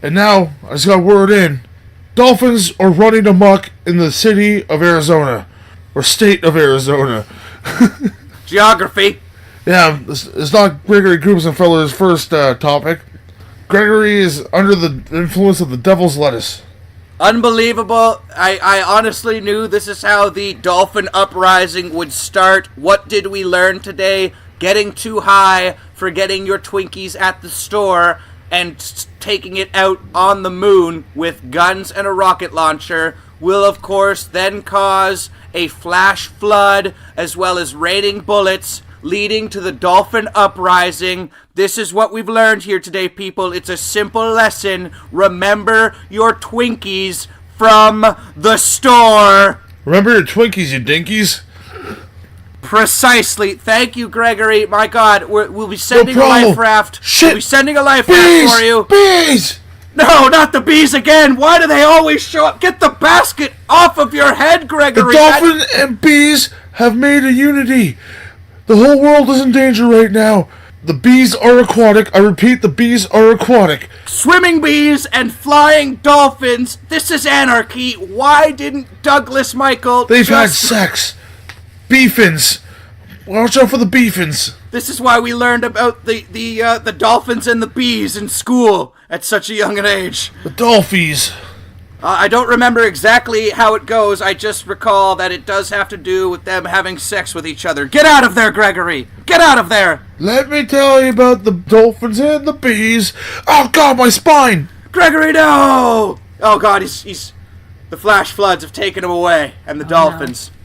Speaker 2: And now, I just got word in, dolphins are running amok in the city of Arizona. Or state of Arizona.
Speaker 1: Geography.
Speaker 2: Yeah, it's not Gregory Grubenfeller's first topic. Gregory is under the influence of the devil's lettuce.
Speaker 1: Unbelievable. I honestly knew this is how the dolphin uprising would start. What did we learn today? Getting too high, forgetting your Twinkies at the store, and taking it out on the moon with guns and a rocket launcher will, of course, then cause a flash flood as well as raining bullets, leading to the dolphin uprising. This is what we've learned here today, people. It's a simple lesson. Remember your Twinkies from the store.
Speaker 2: Remember your Twinkies, you dinkies?
Speaker 1: Precisely. Thank you, Gregory. My God, we'll be sending a
Speaker 2: problem.
Speaker 1: life raft.
Speaker 2: Shit.
Speaker 1: We'll be sending a life raft for you.
Speaker 2: Bees!
Speaker 1: No, not the bees again. Why do they always show up? Get the basket off of your head, Gregory.
Speaker 2: The dolphin and bees have made a unity. The whole world is in danger right now. The bees are aquatic. I repeat, the bees are aquatic.
Speaker 1: Swimming bees and flying dolphins. This is anarchy. Why didn't Douglas Michael
Speaker 2: They've had sex. Beefins. Watch out for the beefins.
Speaker 1: This is why we learned about the dolphins and the bees in school at such a young an age.
Speaker 2: The dolphies.
Speaker 1: I don't remember exactly how it goes. I just recall that it does have to do with them having sex with each other. Get out of there, Gregory! Get out of there!
Speaker 2: Let me tell you about the dolphins and the bees. Oh God, my spine!
Speaker 1: Gregory, no! Oh God, he's the flash floods have taken him away, and the dolphins. No.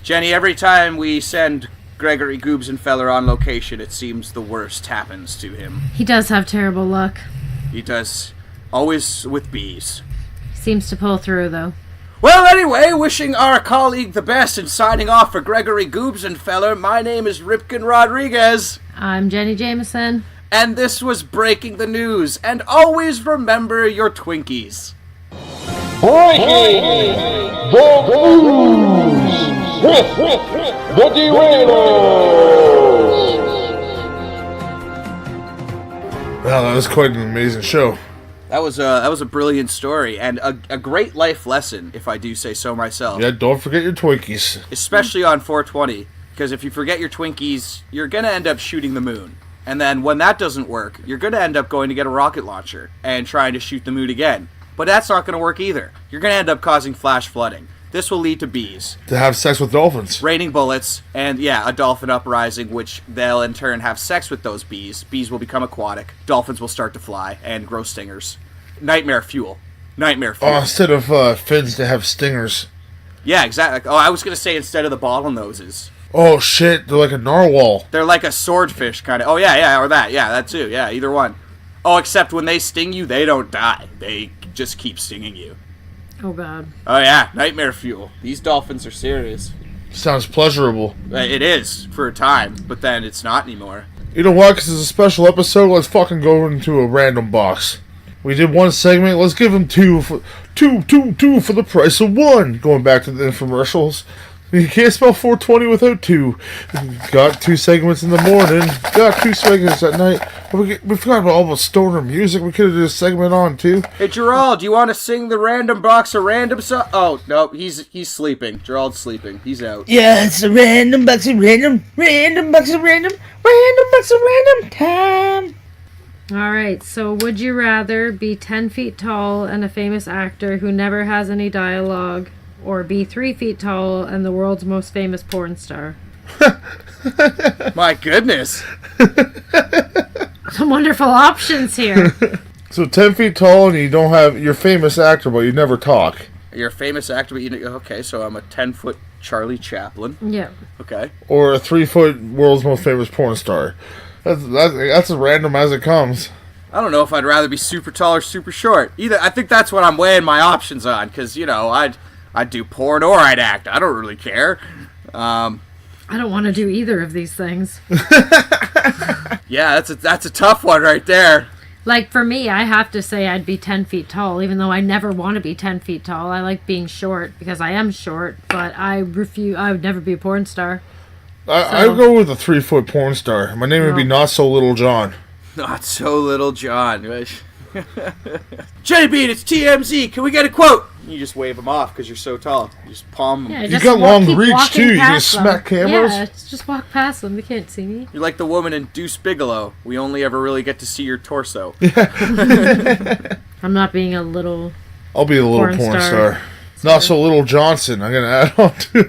Speaker 1: Jenny, every time we send Gregory Grubenfeller on location, it seems the worst happens to him.
Speaker 3: He does have terrible luck.
Speaker 1: He does, always with bees.
Speaker 3: Seems to pull through, though.
Speaker 1: Well, anyway, wishing our colleague the best and signing off for Gregory Grubenfeller, my name is Ripken Rodriguez.
Speaker 3: I'm Jenny Jameson.
Speaker 1: And this was Breaking the News. And always remember your Twinkies.
Speaker 5: Breaking the News with the DeRailers.
Speaker 2: Well, that was quite an amazing show.
Speaker 1: That was a brilliant story and a great life lesson, if I do say so myself.
Speaker 2: Yeah, don't forget your Twinkies.
Speaker 1: Especially on 420, because if you forget your Twinkies, you're going to end up shooting the moon. And then when that doesn't work, you're going to end up going to get a rocket launcher and trying to shoot the moon again. But that's not going to work either. You're going to end up causing flash flooding. This will lead to bees.
Speaker 2: To have sex with dolphins.
Speaker 1: Raining bullets, and yeah, a dolphin uprising, which they'll in turn have sex with those bees. Bees will become aquatic. Dolphins will start to fly and grow stingers. Nightmare fuel. Nightmare fuel.
Speaker 2: Oh, instead of fins, to have stingers.
Speaker 1: Yeah, exactly. Oh, I was going to say instead of the bottlenoses.
Speaker 2: Oh, shit, they're like a narwhal.
Speaker 1: They're like a swordfish, kind of. Oh, yeah, or that. Yeah, that too. Yeah, either one. Oh, except when they sting you, they don't die. They just keep stinging you.
Speaker 3: Oh, God.
Speaker 1: Oh, yeah, nightmare fuel. These dolphins are serious.
Speaker 2: Sounds pleasurable.
Speaker 1: It is, for a time, but then it's not anymore.
Speaker 2: You know what, because it's a special episode, let's fucking go into a random box. We did one segment, let's give them two for the price of one. Going back to the infomercials. You can't spell 420 without two. Got 2 segments in the morning. Got 2 segments at night. We forgot about all the stoner music. We could have did a segment on too.
Speaker 1: Hey Gerald, do you want to sing the random box of random song? Oh no, he's sleeping. Gerald's sleeping. He's out.
Speaker 6: Yeah, it's a random box of random box of random time.
Speaker 3: Alright, so would you rather be 10 feet tall and a famous actor who never has any dialogue, or be 3 feet tall and the world's most famous porn star?
Speaker 1: My goodness.
Speaker 3: Some wonderful options here.
Speaker 2: So 10 feet tall and you don't have... You're a famous actor, but you never talk.
Speaker 1: You're a famous actor, but you... Okay, so I'm a 10-foot Charlie Chaplin.
Speaker 3: Yeah.
Speaker 1: Okay.
Speaker 2: Or a 3-foot world's most famous porn star. That's as random as it comes.
Speaker 1: I don't know if I'd rather be super tall or super short. I think that's what I'm weighing my options on, because, I'd do porn or I'd act. I don't really care.
Speaker 3: I don't want to do either of these things.
Speaker 1: Yeah, that's a tough one right there.
Speaker 3: Like, for me, I have to say I'd be 10 feet tall, even though I never want to be 10 feet tall. I like being short because I am short, but I would never be a porn star.
Speaker 2: I go with a 3-foot porn star. My name would be Not So Little John.
Speaker 1: Not so little John. Jenny Bean, it's TMZ. Can we get a quote? You just wave them off because you're so tall. You just palm them.
Speaker 3: Yeah,
Speaker 2: You got long reach, too. You can smack cameras.
Speaker 3: Yeah, just walk past them. They can't see me.
Speaker 1: You're like the woman in Deuce Bigalow. We only ever really get to see your torso.
Speaker 3: I'm not being a little...
Speaker 2: I'll be a little porn star. Not So Little Johnson. I'm going to add on to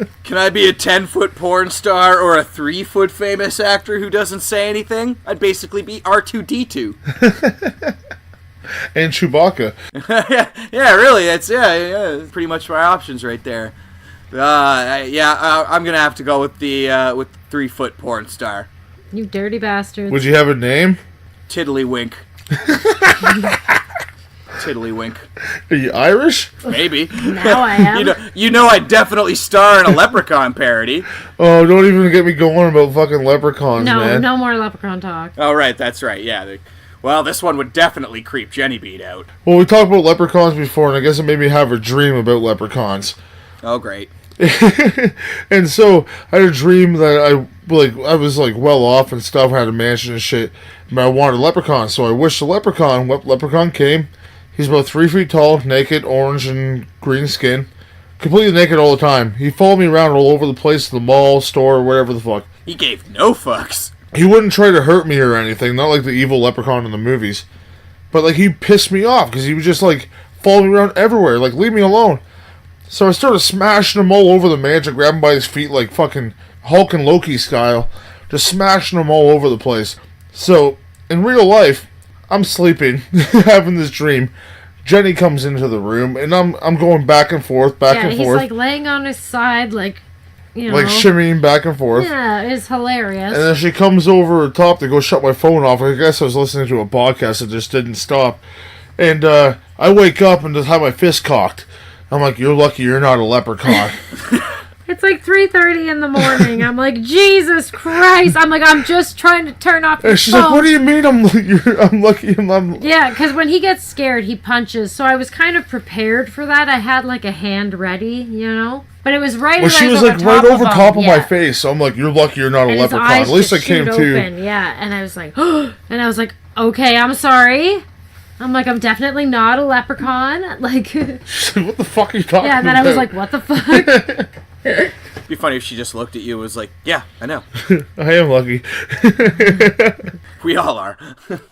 Speaker 2: it.
Speaker 1: Can I be a 10-foot porn star or a 3-foot famous actor who doesn't say anything? I'd basically be R2-D2.
Speaker 2: And Chewbacca.
Speaker 1: yeah, really. That's pretty much my options right there. I'm gonna have to go with the 3-foot porn star.
Speaker 3: You dirty bastards.
Speaker 2: Would you have a name?
Speaker 1: Tiddlywink. Tiddlywink.
Speaker 2: Are you Irish?
Speaker 1: Maybe.
Speaker 3: Now I am.
Speaker 1: You know I'd definitely star in a Leprechaun parody.
Speaker 2: Oh, don't even get me going about fucking leprechauns, man.
Speaker 3: No more leprechaun talk.
Speaker 1: Oh, right, that's right, yeah. Well, this one would definitely creep Jenny Bean out.
Speaker 2: Well, we talked about leprechauns before, and I guess it made me have a dream about leprechauns.
Speaker 1: Oh, great.
Speaker 2: And so I had a dream that I was well off and stuff, had a mansion and shit, but I wanted a leprechaun, so I wished a leprechaun. Leprechaun came. He's about 3 feet tall, naked, orange and green skin, completely naked all the time. He followed me around all over the place, the mall, store, whatever the fuck.
Speaker 1: He gave no fucks.
Speaker 2: He wouldn't try to hurt me or anything, not like the evil leprechaun in the movies. But, he pissed me off, because he would just, follow me around everywhere, leave me alone. So I started smashing him all over the mansion, grabbing him by his feet like fucking Hulk and Loki style, just smashing him all over the place. So, in real life, I'm sleeping, having this dream. Jenny comes into the room, and I'm going back and forth,
Speaker 3: Yeah, he's laying on his side,
Speaker 2: shimmying back and forth.
Speaker 3: Yeah, it's hilarious.
Speaker 2: And then she comes over the top to go shut my phone off. I guess I was listening to a podcast that just didn't stop. And I wake up and just have my fist cocked. I'm like, you're lucky you're not a leprechaun.
Speaker 3: It's 3:30 in the morning. I'm like, Jesus Christ. I'm like, I'm just trying to turn off your
Speaker 2: she's
Speaker 3: phone.
Speaker 2: like, what do you mean I'm lucky?
Speaker 3: Yeah, because when he gets scared, he punches. So I was kind of prepared for that. I had a hand ready, But it was right.
Speaker 2: Well, she was right over top of my face. So I'm like, you're lucky you're not a leprechaun. At least I came to.
Speaker 3: Yeah, and I was like, and I was like, okay, I'm sorry. I'm like, I'm definitely not a leprechaun.
Speaker 2: She's like, what the fuck are you talking about?
Speaker 3: Yeah, and then I was like, what the fuck?
Speaker 1: It'd be funny if she just looked at you and was like, yeah, I know.
Speaker 2: I am lucky.
Speaker 1: We all are.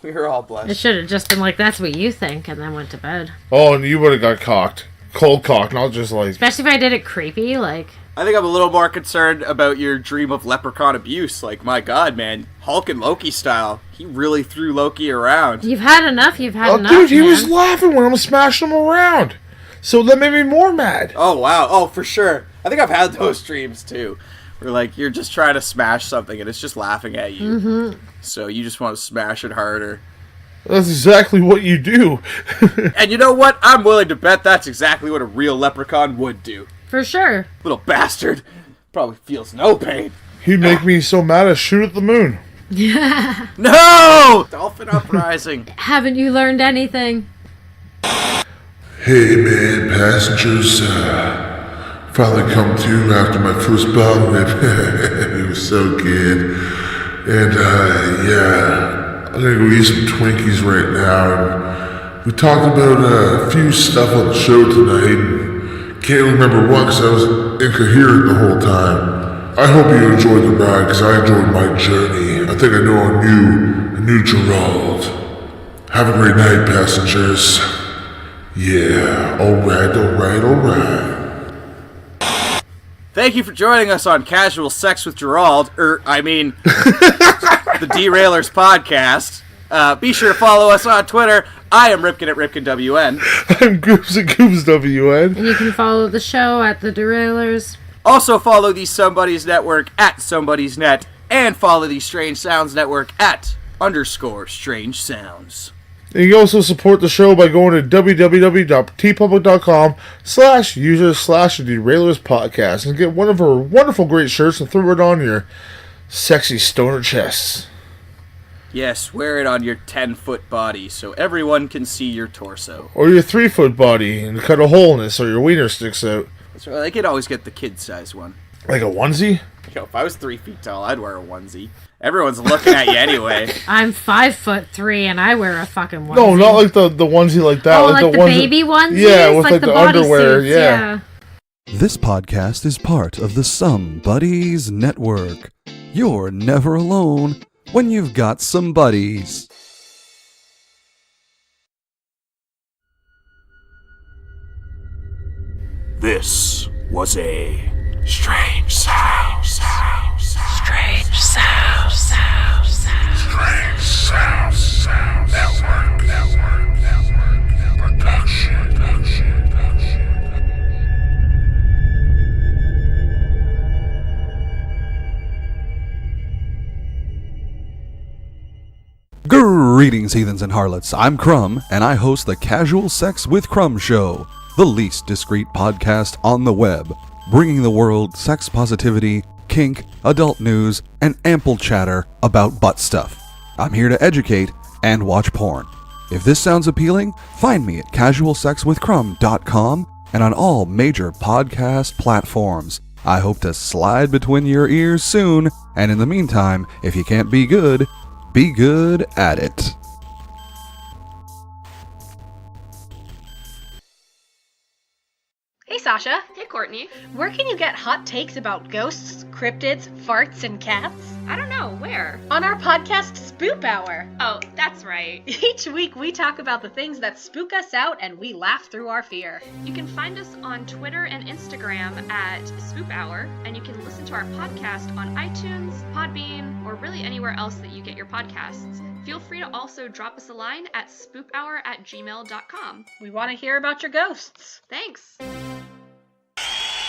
Speaker 1: We're all blessed.
Speaker 3: It should have just been like, that's what you think, and then went to bed.
Speaker 2: Oh, and you would have got cocked. Cold cocked, not just
Speaker 3: Especially if I did it creepy,
Speaker 1: I think I'm a little more concerned about your dream of leprechaun abuse. My God, man. Hulk and Loki style. He really threw Loki around.
Speaker 3: You've had enough, enough,
Speaker 2: dude, he
Speaker 3: man.
Speaker 2: was laughing when I was smashing him around. So that made me more mad.
Speaker 1: Oh, wow. Oh, for sure. I think I've had those dreams, too. Where, you're just trying to smash something and it's just laughing at you.
Speaker 3: Mm-hmm.
Speaker 1: So you just want to smash it harder.
Speaker 2: That's exactly what you do.
Speaker 1: And you know what? I'm willing to bet that's exactly what a real leprechaun would do.
Speaker 3: For sure.
Speaker 1: Little bastard. Probably feels no pain.
Speaker 2: He'd make me so mad I'd shoot at the moon.
Speaker 3: Yeah.
Speaker 1: No! Dolphin uprising.
Speaker 3: Haven't you learned anything?
Speaker 4: Hey man, passengers, finally come to after my first bottle rip. It was so good. And I'm gonna go eat some Twinkies right now. And we talked about a few stuff on the show tonight, and can't remember what because I was incoherent the whole time. I hope you enjoyed the ride because I enjoyed my journey. I think I know a new Gerald. Have a great night, passengers. Yeah, alright.
Speaker 1: Thank you for joining us on Casual Sex with Gerald, the DeRailers podcast. Be sure to follow us on Twitter. I am Ripkin at RipkinWN.
Speaker 2: I'm Goobs at GoobsWN.
Speaker 3: And you can follow the show at the DeRailers.
Speaker 1: Also follow the SomeBuddies Network at SomeBuddiesNet, and follow the Strange Sounds Network at _Strange Sounds.
Speaker 2: And you can also support the show by going to www.tpublic.com/user/DeRailers podcast and get one of our wonderful great shirts and throw it on your sexy stoner chests.
Speaker 1: Yes, wear it on your 10-foot body so everyone can see your torso.
Speaker 2: Or your 3-foot body and cut a hole in it so your wiener sticks out.
Speaker 1: So I could always get the kid-size one.
Speaker 2: Like a onesie?
Speaker 1: Yo, if I was 3 feet tall, I'd wear a onesie. Everyone's looking at you anyway.
Speaker 3: I'm 5'3" and I wear a fucking onesie.
Speaker 2: No, not like the onesie like that.
Speaker 3: Oh, like the
Speaker 2: ones
Speaker 3: baby onesies?
Speaker 2: Yeah, with
Speaker 3: like
Speaker 2: the
Speaker 3: body
Speaker 2: underwear.
Speaker 3: suits,
Speaker 2: Yeah.
Speaker 7: This podcast is part of the SomeBuddies network. You're never alone when you've got some buddies.
Speaker 8: This was a strange sound. Strange sound. Strange sound. Network. Production.
Speaker 7: Greetings, heathens and harlots. I'm Crumb, and I host the Casual Sex with Crumb Show, the least discreet podcast on the web, bringing the world sex positivity, kink, adult news, and ample chatter about butt stuff. I'm here to educate and watch porn. If this sounds appealing, find me at casualsexwithcrumb.com and on all major podcast platforms. I hope to slide between your ears soon, and in the meantime, if you can't be good at it.
Speaker 9: Hey Sasha,
Speaker 10: Hey Courtney.
Speaker 9: where can you get hot takes about ghosts, cryptids, farts, and cats?
Speaker 10: I don't know, where?
Speaker 9: On our podcast Spoop Hour.
Speaker 10: Oh, that's right.
Speaker 9: Each week we talk about the things that spook us out and we laugh through our fear.
Speaker 10: You can find us on Twitter and Instagram at Spoop Hour, and you can listen to our podcast on iTunes, Podbean, or really anywhere else that you get your podcasts. Feel free to also drop us a line at spoophour@gmail.com.
Speaker 9: We want to hear about your ghosts.
Speaker 10: Thanks.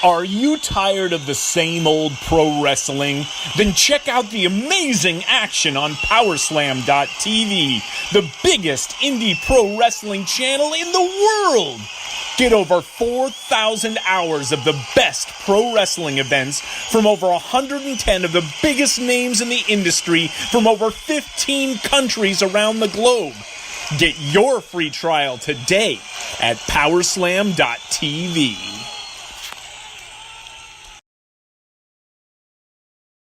Speaker 11: Are you tired of the same old pro wrestling? Then check out the amazing action on Powerslam.tv, the biggest indie pro wrestling channel in the world. Get over 4,000 hours of the best pro wrestling events from over 110 of the biggest names in the industry from over 15 countries around the globe. Get your free trial today at Powerslam.tv.